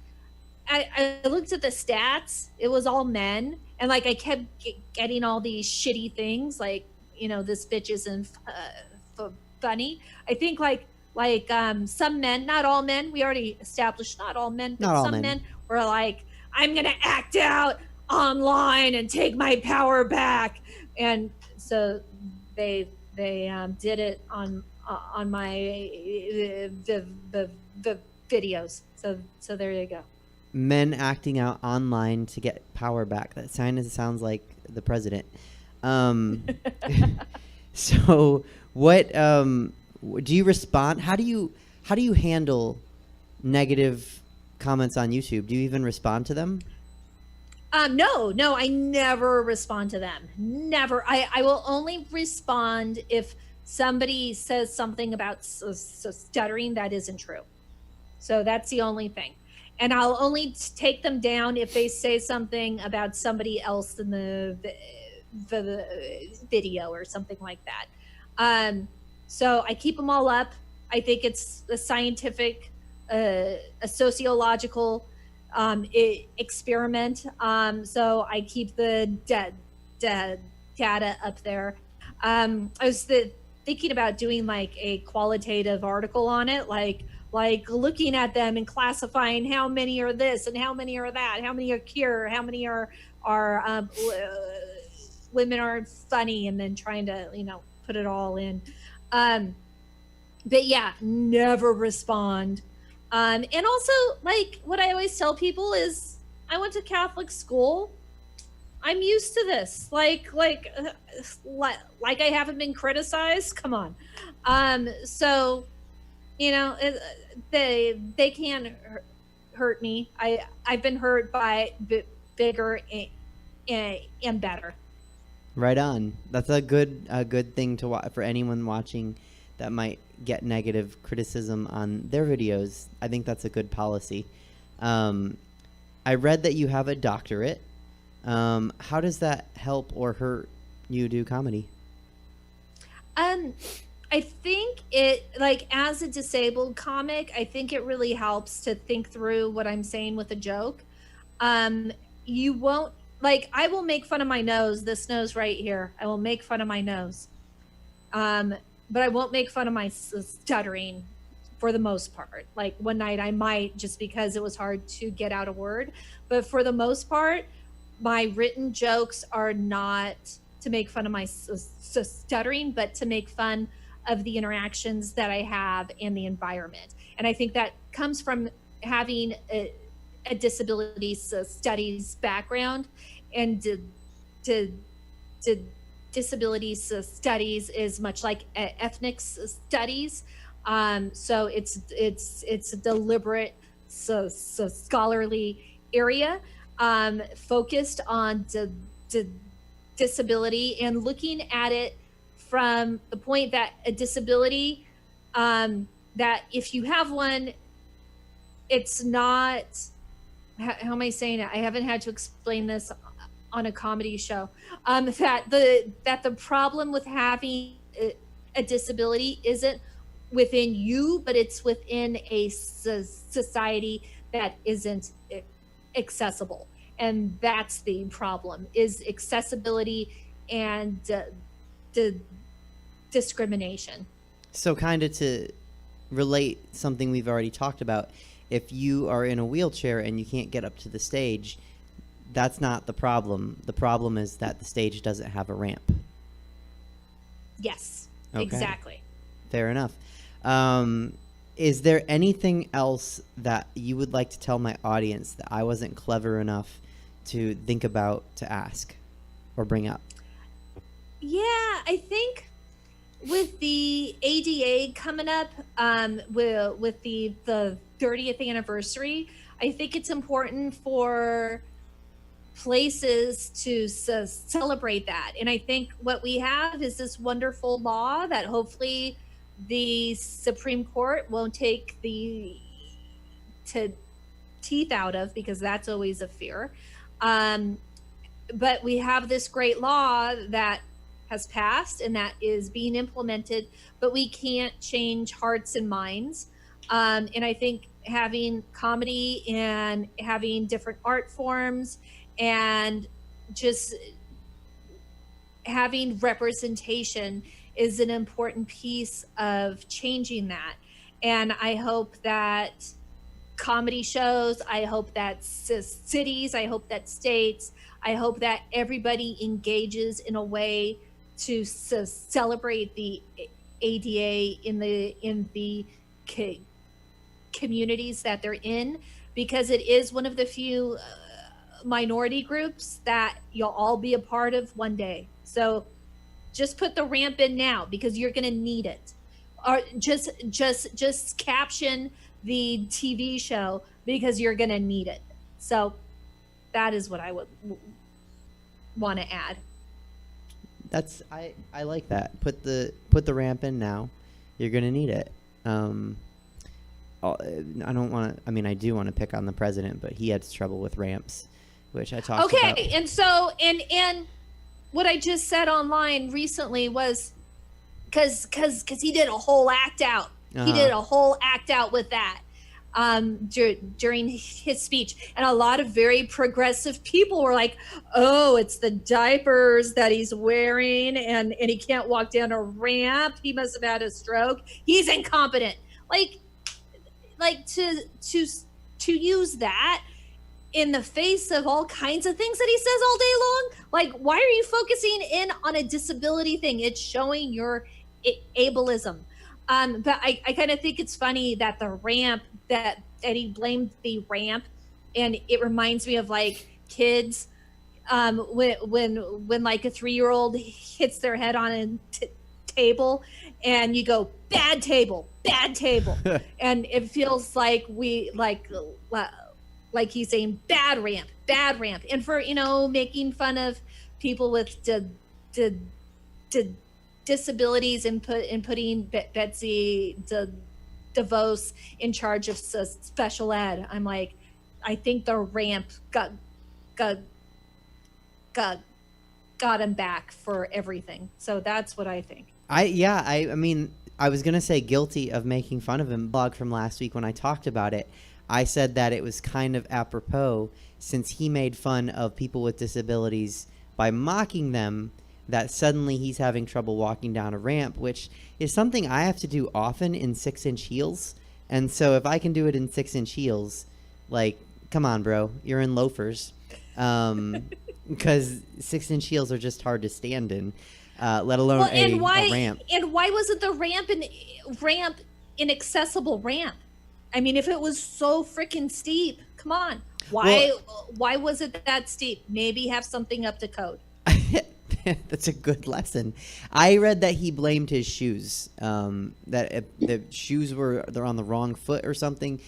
I looked at the stats. It was all men. And like, I kept getting all these shitty things like, this bitch isn't funny. I think like some men, not all men, we already established not all men, but some men were like, I'm gonna act out online and take my power back. And so they did it on my the videos. So there you go. Men acting out online to get power back. That sounds like the president. So what do you respond? How do you handle negative comments on YouTube? Do you even respond to them? No, I never respond to them. Never. I will only respond if somebody says something about stuttering that isn't true. So that's the only thing. And I'll only take them down if they say something about somebody else in the video or something like that. So I keep them all up. I think it's a scientific, a sociological experiment. So I keep the data up there. I was thinking about doing like a qualitative article on it, like looking at them and classifying how many are this and how many are that, how many are cure, how many are women are funny, and then trying to put it all in. But yeah, never respond. And also, like, what I always tell people is, I went to Catholic school. I'm used to this. Like I haven't been criticized. Come on. So, they can't hurt me. I've been hurt by bigger and better. Right on. That's a good thing to watch for anyone watching that might get negative criticism on their videos. I think that's a good policy. I read that you have a doctorate. How does that help or hurt you do comedy? I think it, like, as a disabled comic, I think it really helps to think through what I'm saying with a joke. You won't, like, I will make fun of my nose, this nose right here. I will make fun of my nose. But I won't make fun of my stuttering for the most part. Like, one night I might, just because it was hard to get out a word. But for the most part, my written jokes are not to make fun of my stuttering, but to make fun of the interactions that I have and the environment. And I think that comes from having a disability studies background, and disability studies is much like ethnic studies. So it's a deliberate scholarly area focused on disability, and looking at it from the point that a disability, that if you have one, it's not, how am I saying it? I haven't had to explain this on a comedy show. That the problem with having a disability isn't within you, but it's within a society that isn't accessible. And that's the problem, is accessibility and discrimination. So kind of to relate something we've already talked about, if you are in a wheelchair and you can't get up to the stage, that's not the problem. The problem is that the stage doesn't have a ramp. Yes, okay. Exactly. Fair enough. Is there anything else that you would like to tell my audience that I wasn't clever enough to think about to ask or bring up? Yeah, I think with the ADA coming up, with the 30th anniversary, I think it's important for places to celebrate that. And I think what we have is this wonderful law that hopefully the Supreme Court won't take the teeth out of, because that's always a fear. But we have this great law that has passed and that is being implemented, but we can't change hearts and minds. And I think having comedy and having different art forms and just having representation is an important piece of changing that. And I hope that comedy shows, I hope that cities, I hope that states, I hope that everybody engages in a way to celebrate the ADA in the communities that they're in, because it is one of the few minority groups that you'll all be a part of one day. So just put the ramp in now, because you're going to need it. Or just caption the TV show, because you're going to need it. So that is what I would want to add. That's I like that. Put the ramp in now. You're going to need it. I don't want to. I mean, I do want to pick on the president, but he had trouble with ramps, which I talked about. Okay, and so and what I just said online recently was because he did a whole act out. He did a whole act out with that during his speech, and a lot of very progressive people were like, "Oh, it's the diapers that he's wearing, and he can't walk down a ramp. He must have had a stroke. He's incompetent." Like to use that in the face of all kinds of things that he says all day long. Like, why are you focusing in on a disability thing? It's showing your ableism. But I kind of think it's funny that the ramp, that he blamed the ramp, and it reminds me of like kids when like a 3-year-old hits their head on a table, and you go, bad table, and it feels like he's saying bad ramp, and for making fun of people with disabilities and putting Betsy DeVos in charge of special ed. I'm like, I think the ramp got him back for everything. So that's what I think. I mean, I was going to say guilty of making fun of him. Blog from last week when I talked about it, I said that it was kind of apropos since he made fun of people with disabilities by mocking them, that suddenly he's having trouble walking down a ramp, which is something I have to do often in 6-inch heels. And so if I can do it in 6-inch heels, like, come on, bro, you're in loafers. Because 6-inch heels are just hard to stand in. Let alone a ramp. And why wasn't the ramp an accessible ramp? I mean, if it was so freaking steep, come on. Why was it that steep? Maybe have something up to code. That's a good lesson. I read that he blamed his shoes. That the shoes they're on the wrong foot or something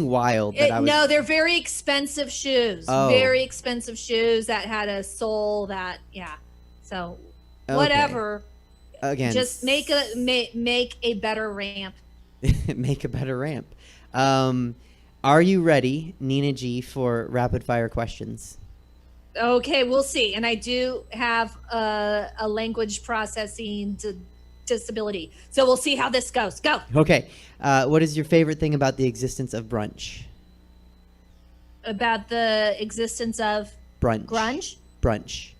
wild. No, they're very expensive shoes. Oh. Very expensive shoes that had a sole that So. Okay. Whatever. Again, just make a better ramp. Make a better ramp. Are you ready, Nina G, for rapid fire questions? Okay, we'll see. And I do have a language processing disability, so we'll see how this goes. Go. Okay. What is your favorite thing about the existence of brunch? About the existence of brunch. Grunge. Brunch.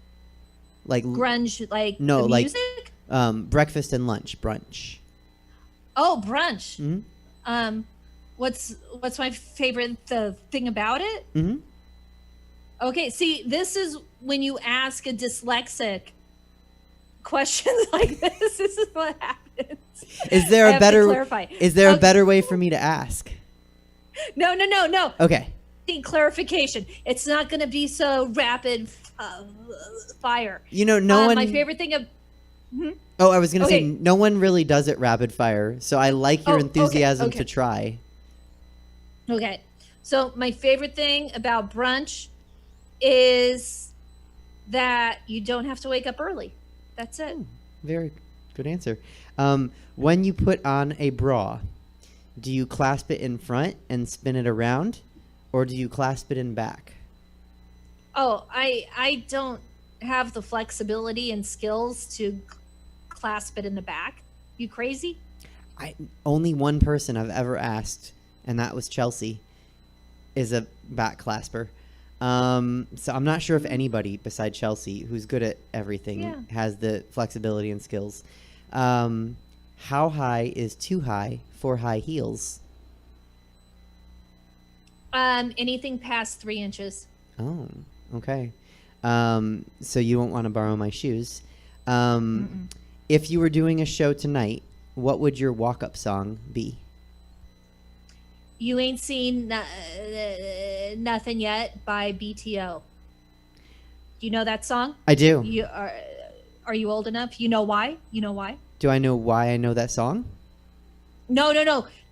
Like grunge, like no, the music? Like breakfast and lunch, brunch. Oh, brunch. Mm-hmm. What's my favorite thing about it? Mm-hmm. Okay, see, this is when you ask a dyslexic questions like this. This is what happens. Is there a better way for me to ask? No. Okay. Clarification. It's not going to be so rapid fire. No one. My favorite thing of. Mm-hmm. Oh, I was going to say no one really does it rapid fire, so I like your enthusiasm to try. Okay. So my favorite thing about brunch is that you don't have to wake up early. That's it. Very good answer. When you put on a bra, do you clasp it in front and spin it around, or do you clasp it in back? Oh, I don't have the flexibility and skills to clasp it in the back. You crazy? Only one person I've ever asked, and that was Chelsea, is a back clasper. So I'm not sure if anybody besides Chelsea, who's good at everything, has the flexibility and skills. How high is too high for high heels? Anything past 3 inches. Oh, okay. So you won't want to borrow my shoes. If you were doing a show tonight, what would your walk-up song be? You Ain't Seen Nothing Yet by BTO. Do you know that song? I do. You are you old enough? You know why? You know why? Do I know why I know that song? No.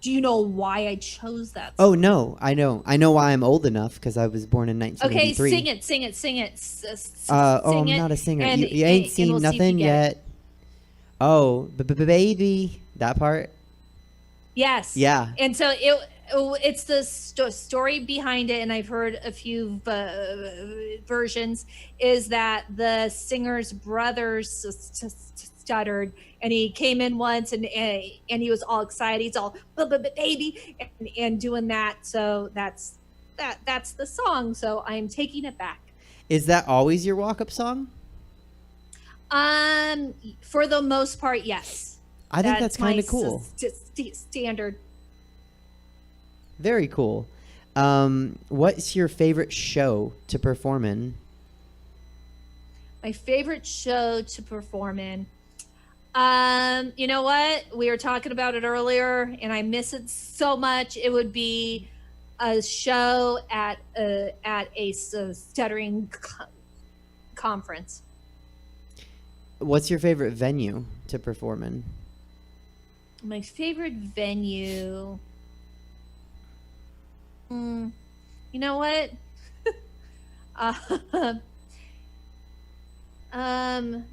Do you know why I chose that song? Oh, no. I know. I know why I'm old enough, because I was born in 1983. Okay, sing it. Sing I'm it, not a singer. and- You ain't and seen we'll see if you nothing get yet. it. Oh, baby. That part? Yes. Yeah. And so it's the story behind it, and I've heard a few versions, is that the singer's brothers stuttered, and he came in once and he was all excited. He's all baby and doing that. So that's the song. So I'm taking it back. Is that always your walk-up song? For the most part, yes. I think that's kind of my cool. Standard. Very cool. What's your favorite show to perform in? My favorite show to perform in. You know what? We were talking about it earlier, and I miss it so much. It would be a show at a stuttering conference. What's your favorite venue to perform in? My favorite venue. You know what?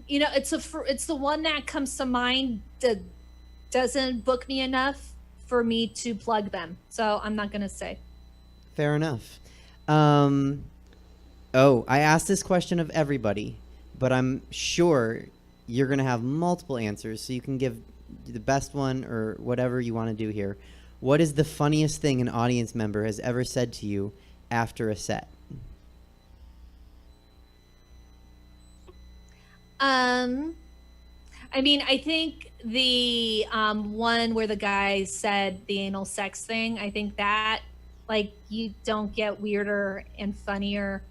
You know, it's the one that comes to mind that doesn't book me enough for me to plug them. So I'm not gonna say. Fair enough. I asked this question of everybody, but I'm sure you're going to have multiple answers, so you can give the best one or whatever you want to do here. What is the funniest thing an audience member has ever said to you after a set? I mean, I think the one where the guy said the anal sex thing, I think that, like, you don't get weirder and funnier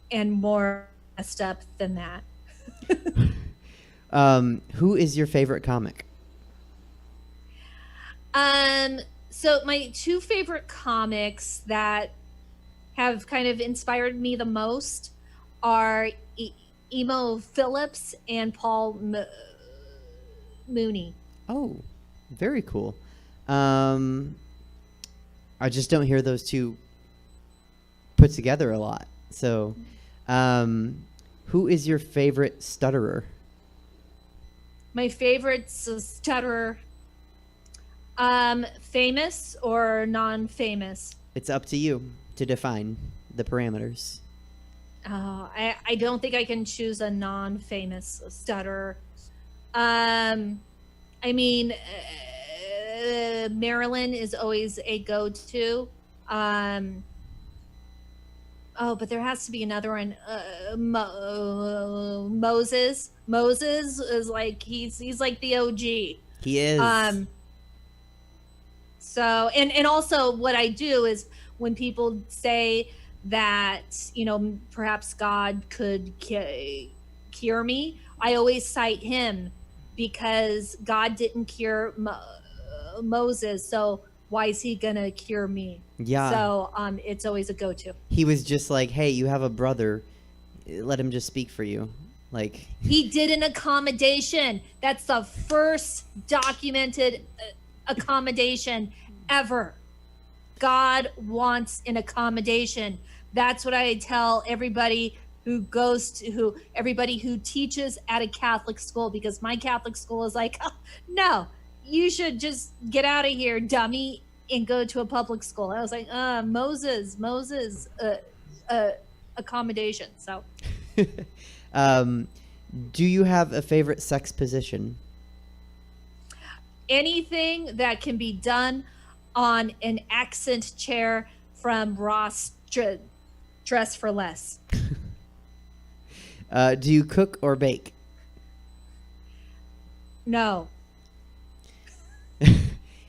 and more messed up than that. Who is your favorite comic? So my two favorite comics that have kind of inspired me the most are Emo Phillips and Paul Mooney. Oh, very cool. I just don't hear those two put together a lot. So, who is your favorite stutterer? My favorite stutterer, famous or non-famous? It's up to you to define the parameters. I don't think I can choose a non-famous stutterer. I mean, Marilyn is always a go-to. But there has to be another one. Moses. Moses is like he's like the OG. He is. So and also what I do is when people say that, you know, perhaps God could cure me, I always cite him because God didn't cure Moses, so why is he gonna cure me? Yeah. So it's always a go-to. He was just like, hey, you have a brother, let him just speak for you. Like, he did an accommodation. That's the first documented accommodation ever. God wants an accommodation. That's what I tell everybody everybody who teaches at a Catholic school, because my Catholic school is like, oh, no, you should just get out of here, dummy, and go to a public school. I was like, Moses, accommodation. So, do you have a favorite sex position? anything that can be done on an accent chair from Ross Dress for Less. Do you cook or bake? No.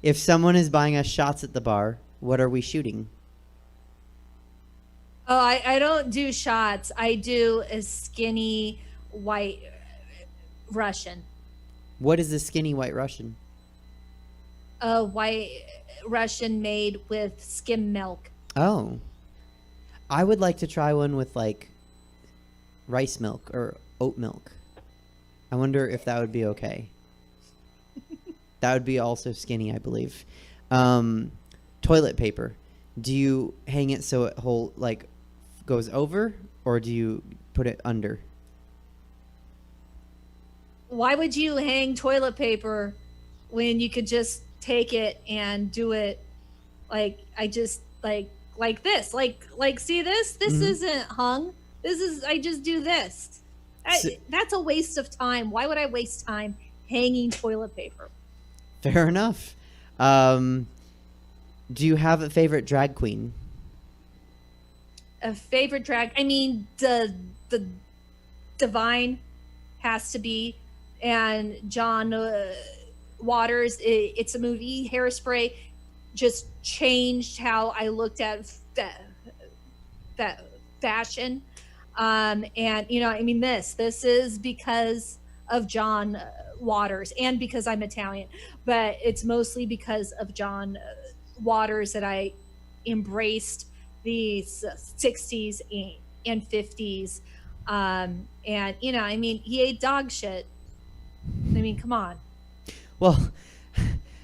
If someone is buying us shots at the bar, what are we shooting? Oh, I don't do shots. I do a skinny white Russian. What is a skinny white Russian? A white Russian made with skim milk. Oh. I would like to try one with like rice milk or oat milk. I wonder if that would be okay. That would be also skinny, I believe. Toilet paper. Do you hang it so it goes over, or do you put it under? Why would you hang toilet paper when you could just take it and do it like this? See this? This isn't hung. I just do this. That's a waste of time. Why would I waste time hanging toilet paper? Fair enough. Do you have a favorite drag queen? A favorite drag? I mean, the Divine has to be, and John Waters. It's a movie. Hairspray just changed how I looked at that fashion. And this is because of John Waters, and because I'm Italian, but it's mostly because of John Waters that I embraced the 60s and 50s. He ate dog shit. Come on. Well,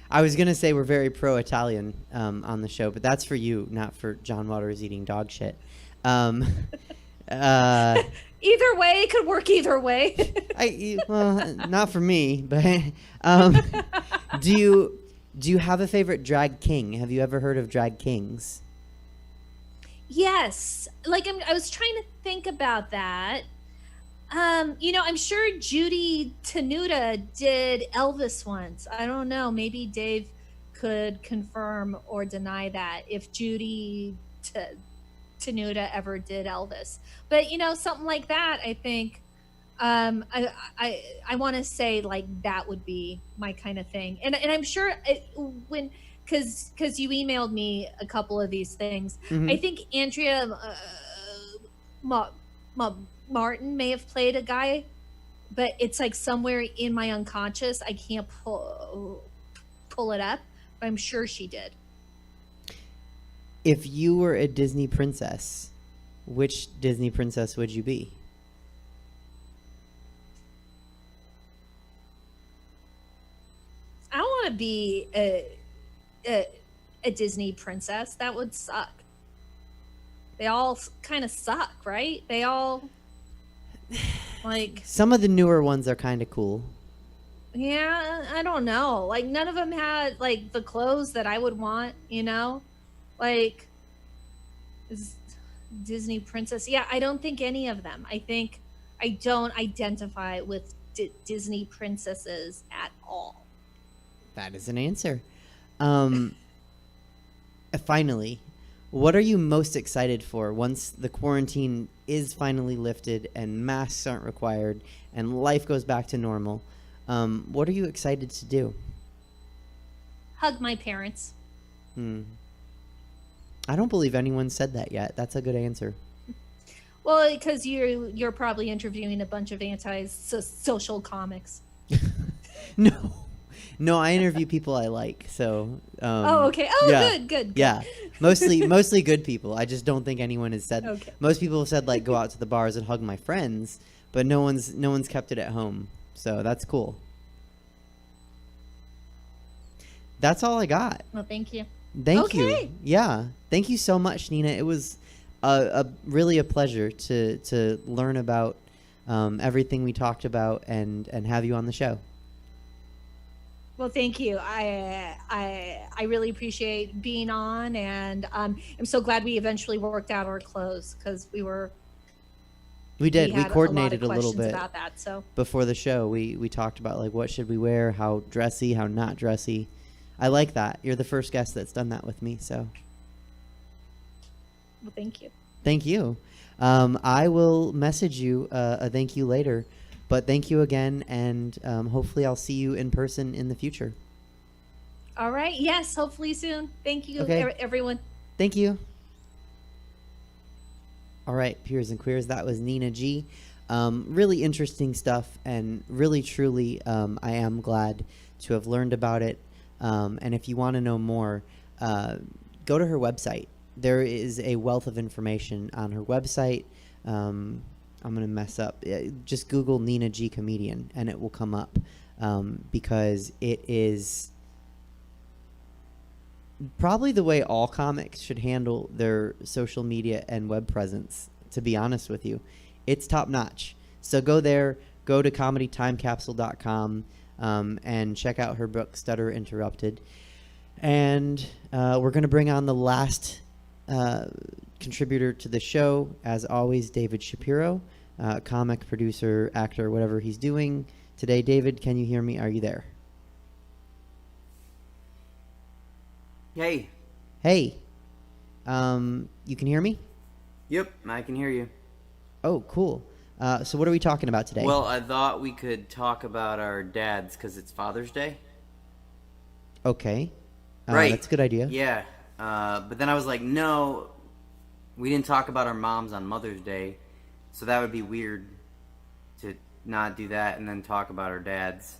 I was going to say we're very pro-Italian on the show, but that's for you, not for John Waters eating dog shit. Either way, it could work either way. Not for me, but do you have a favorite drag king? Have you ever heard of drag kings? Yes. I was trying to think about that. I'm sure Judy Tenuta did Elvis once. I don't know. Maybe Dave could confirm or deny that if Judy Tenuta ever did Elvis. But something like that, I think I want to say that would be my kind of thing. And I'm sure because you emailed me a couple of these things. I think Andrea Martin may have played a guy, but it's somewhere in my unconscious. I can't pull it up, but I'm sure she did. If you were a Disney princess, which Disney princess would you be? I don't want to be a Disney princess. That would suck. They all kind of suck, right? They all some of the newer ones are kind of cool. Yeah, I don't know. None of them had the clothes that I would want, Disney princess. Yeah, I don't think any of them. I think I don't identify with Disney princesses at all. That is an answer. Finally, what are you most excited for once the quarantine is finally lifted and masks aren't required and life goes back to normal? What are you excited to do? Hug my parents. I don't believe anyone said that yet. That's a good answer. Well, because you're probably interviewing a bunch of anti-social comics. No, I interview people I like. So. Okay. Oh, yeah. Good. Yeah, mostly good people. I just don't think anyone has said. Okay. Most people have said go out to the bars and hug my friends, but no one's kept it at home. So that's cool. That's all I got. Well, thank you. Thank you. Okay. Yeah. Thank you so much, Nina. It was really a pleasure to learn about everything we talked about and have you on the show. Well, thank you. I really appreciate being on, and I'm so glad we eventually worked out our clothes because we did. We had coordinated a lot of little questions bit about that. So before the show. We talked about like what should we wear, how dressy, how not dressy. I like that. You're the first guest that's done that with me. So well, thank you. thank you. I will message you a thank you later. But thank you again, and hopefully I'll see you in person in the future. All right. Yes, hopefully soon. Thank you, Okay. everyone. Thank you. All right, Peers and Queers, that was Nina G. Really interesting stuff, and really, truly, I am glad to have learned about it. And if you want to know more, go to her website. There is a wealth of information on her website. I'm going to mess up. Just Google Nina G Comedian, and it will come up because it is probably the way all comics should handle their social media and web presence, to be honest with you. It's top-notch. So go there, go to comedytimecapsule.com, and check out her book, Stutter Interrupted. And we're going to bring on the last contributor to the show, as always, David Shapiro, comic, producer, actor, whatever he's doing today. David, can you hear me? Are you there? Hey. Hey. You can hear me? Yep, I can hear you. Oh, cool. So what are we talking about today? Well, I thought we could talk about our dads because it's Father's Day. Okay. Right. That's a good idea. Yeah. But then I was like, no, we didn't talk about our moms on Mother's Day, so that would be weird to not do that and then talk about our dads.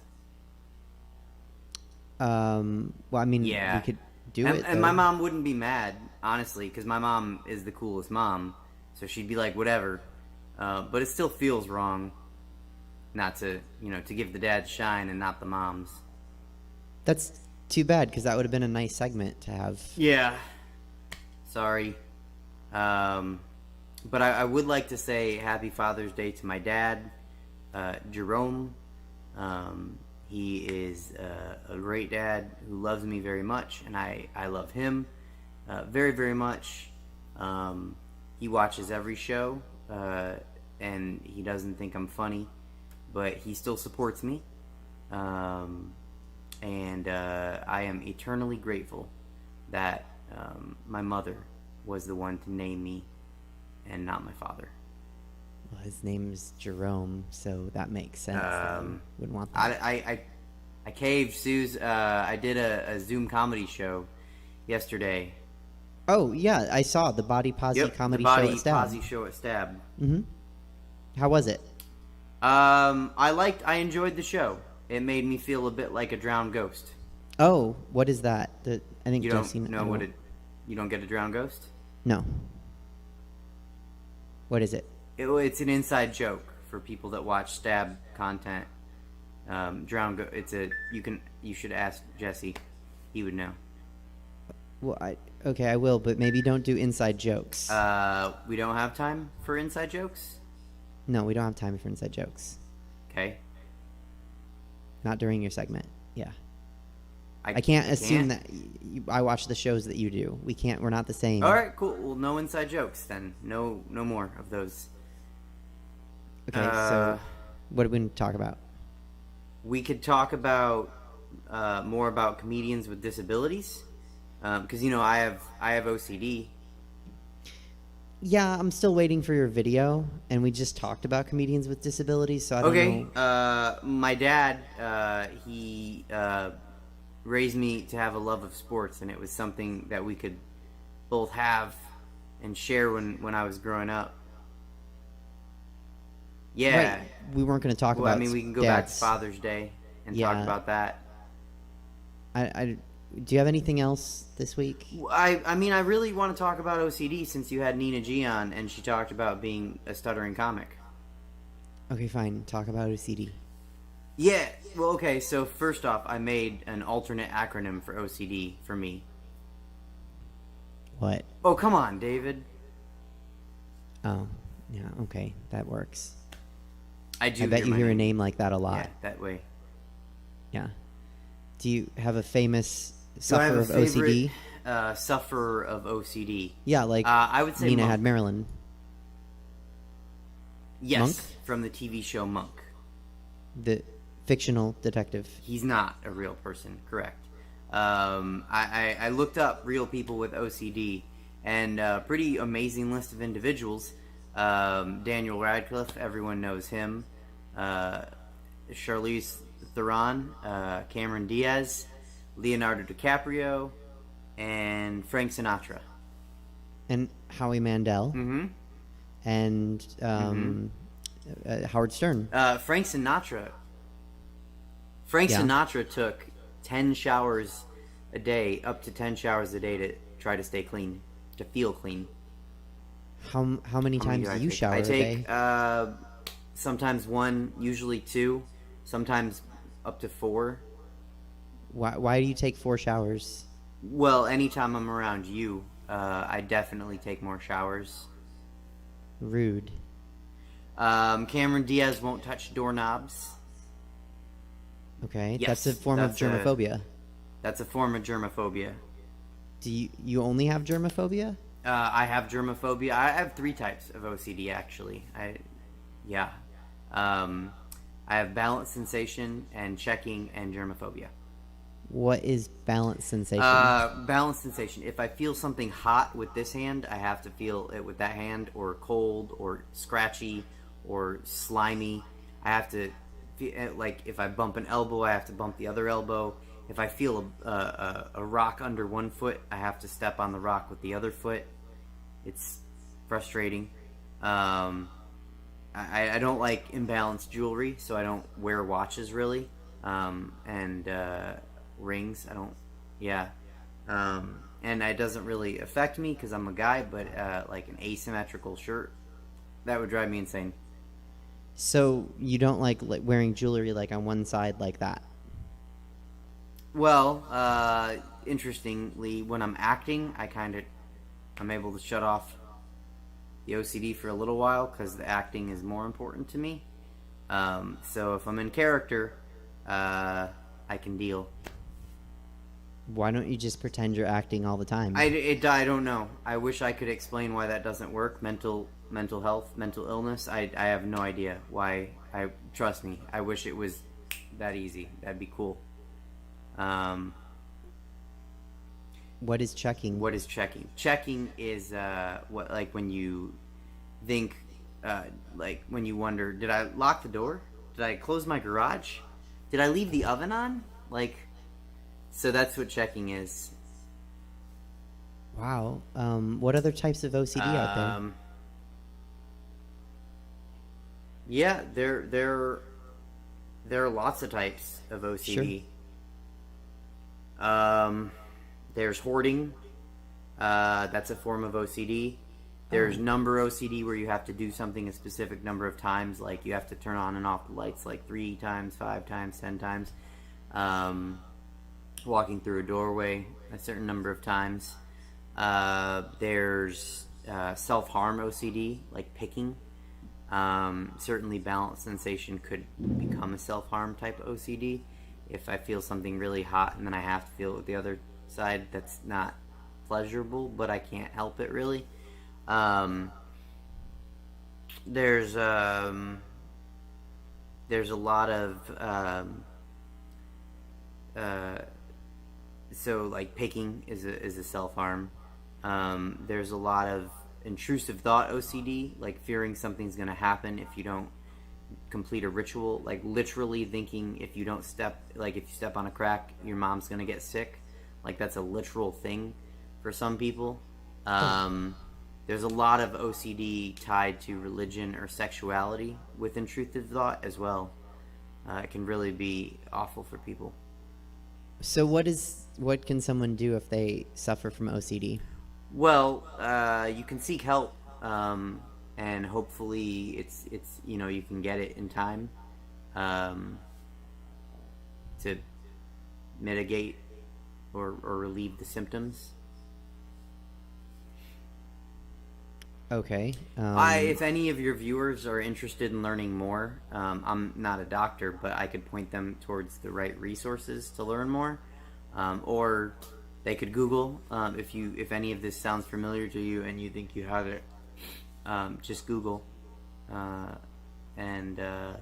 Well, I mean, Yeah. we could do and, it. And though. my mom wouldn't be mad, honestly, because my mom is the coolest mom, so she'd be like, whatever. But it still feels wrong not to, to give the dads shine and not the moms. That's too bad, because that would have been a nice segment to have. Yeah. Sorry. But I would like to say Happy Father's Day to my dad, Jerome. He is a great dad who loves me very much, and I love him very, very much. He watches every show, and he doesn't think I'm funny, but he still supports me. And I am eternally grateful that my mother was the one to name me and not my father. Well, his name's Jerome, so that makes sense. Wouldn't want that. I caved, Suze. I did a Zoom comedy show yesterday. Oh, yeah, I saw the Body Posse comedy the show Body at Stab. Posse show at Stab. Mm-hmm. How was it? I enjoyed the show. It made me feel a bit like a drowned ghost. Oh, what is that? I think You Jesse don't know what it. You don't get a drowned ghost? No. What is it? It's an inside joke for people that watch Stab content. You should ask Jesse. He would know. Well, I will, but maybe don't do inside jokes. We don't have time for inside jokes? No, we don't have time for inside jokes. Okay. Not during your segment. Yeah. I can't assume that I watch the shows that you do. We're not the same. All right, cool. Well, no inside jokes then. No more of those. Okay, so what are we going to talk about? We could talk about more about comedians with disabilities, because I have OCD. Yeah, I'm still waiting for your video, and we just talked about comedians with disabilities, so I don't know. My dad, he raised me to have a love of sports, and it was something that we could both have and share when I was growing up. Yeah. Right. We weren't going to talk about. I mean, we can go back to Father's Day and talk about that. Do you have anything else this week? I mean, I really want to talk about OCD since you had Nina G on and she talked about being a stuttering comic. Okay, fine. Talk about OCD. Yeah. Well, okay. So first off, I made an alternate acronym for OCD for me. What? Oh, come on, David. Oh, yeah, okay, that works. I do. I bet you my hear a name. name like that a lot. Yeah, that way. Yeah. Do you have a famous Do I have sufferer a of favorite, OCD? Sufferer of OCD. Yeah, like I would say Nina Monk. had Marilyn. Yes, Monk? from the TV show Monk. The fictional detective. He's not a real person, correct. I looked up real people with OCD, and a pretty amazing list of individuals. Daniel Radcliffe, everyone knows him. Charlize Theron, Cameron Diaz, Leonardo DiCaprio, and Frank Sinatra. And Howie Mandel. Mm-hmm. And Howard Stern. Frank Sinatra. Frank Yeah. Sinatra took 10 showers a day, up to 10 showers a day to try to stay clean, to feel clean. How many times do you shower I a take day? sometimes 1, usually 2, sometimes up to 4. Why do you take 4 showers? Well, anytime I'm around you, I definitely take more showers. Rude. Cameron Diaz won't touch doorknobs. Okay, Yes, that's a form of that's a- germophobia. That's a form of germophobia. Do you only have germophobia? I have germophobia. I have 3 types of OCD, actually. I have balance sensation and checking and germophobia. What is balance sensation? Balance sensation. If I feel something hot with this hand, I have to feel it with that hand, or cold, or scratchy, or slimy. I have to, like, if I bump an elbow, I have to bump the other elbow. If I feel a rock under one foot, I have to step on the rock with the other foot. It's frustrating. I don't like imbalanced jewelry, so I don't wear watches really, and rings. I don't. Yeah, and it doesn't really affect me because I'm a guy. But like an asymmetrical shirt, that would drive me insane. So you don't like wearing jewelry like on one side like that? Well, interestingly, when I'm acting, I'm able to shut off the OCD for a little while because the acting is more important to me. So if I'm in character, I can deal. Why don't you just pretend you're acting all the time? I don't know. I wish I could explain why that doesn't work. Mental health, mental illness. I have no idea why. Trust me. I wish it was that easy. That'd be cool. What is checking? What is checking? Checking is what, like, when you think, like when you wonder, did I lock the door? Did I close my garage? Did I leave the oven on? Like, so that's what checking is. Wow. What other types of OCD out there? Yeah, there are lots of types of OCD. Sure. There's hoarding. That's a form of OCD. There's number OCD, where you have to do something a specific number of times, like you have to turn on and off the lights like 3 times, 5 times, 10 times. Walking through a doorway a certain number of times. There's self-harm OCD, like picking. Certainly balance sensation could become a self-harm type OCD. If I feel something really hot and then I have to feel it with the other side, that's not pleasurable, but I can't help it really. There's a lot of so like picking is a self-harm. There's a lot of intrusive thought OCD, like fearing something's going to happen if you don't complete a ritual, like literally thinking if you step on a crack, your mom's going to get sick. Like that's a literal thing for some people. There's a lot of OCD tied to religion or sexuality with intrusive thought as well. It can really be awful for people. So what can someone do if they suffer from OCD? Well, you can seek help, and hopefully it's you can get it in time to mitigate or relieve the symptoms. Okay. If any of your viewers are interested in learning more, I'm not a doctor, but I could point them towards the right resources to learn more, or they could Google. If any of this sounds familiar to you and you think you have it, just Google, and that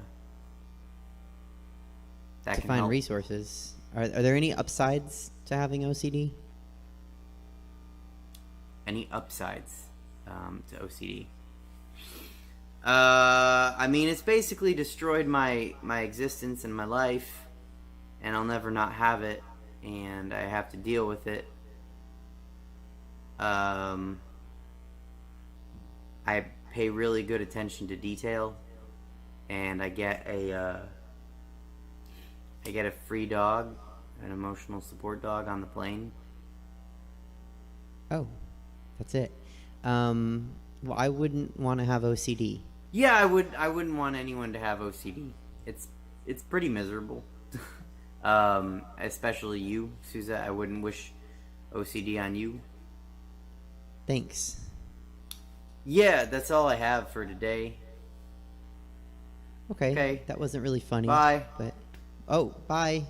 to can find help. resources. Are there any upsides to having OCD? Any upsides to OCD? I mean, it's basically destroyed my existence and my life, and I'll never not have it, and I have to deal with it. I pay really good attention to detail, and I get a free dog, an emotional support dog on the plane. Oh, that's it. Well, I wouldn't want to have OCD. Yeah, I wouldn't want anyone to have OCD. It's pretty miserable. Especially you, Suzette. I wouldn't wish OCD on you. Thanks. Yeah, that's all I have for today. Okay. That wasn't really funny. Bye. But bye.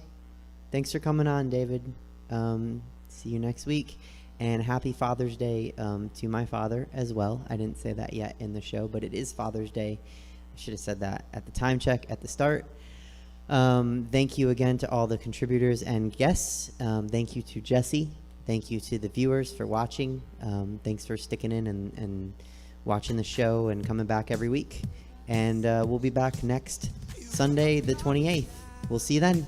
Thanks for coming on, David. See you next week. And happy Father's Day to my father as well. I didn't say that yet in the show, but it is Father's Day. I should have said that at the time check at the start. Thank you again to all the contributors and guests. Thank you to Jesse. Thank you to the viewers for watching. Thanks for sticking in and watching the show and coming back every week. And we'll be back next Sunday, the 28th. We'll see you then.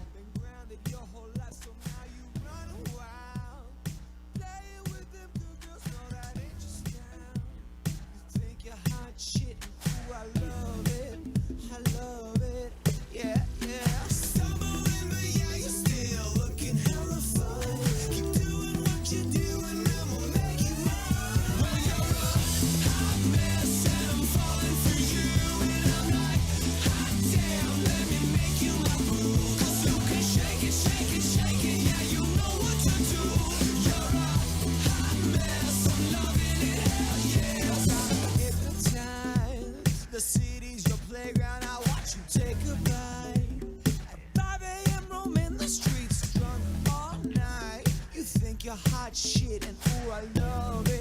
Hot shit and ooh, I love it.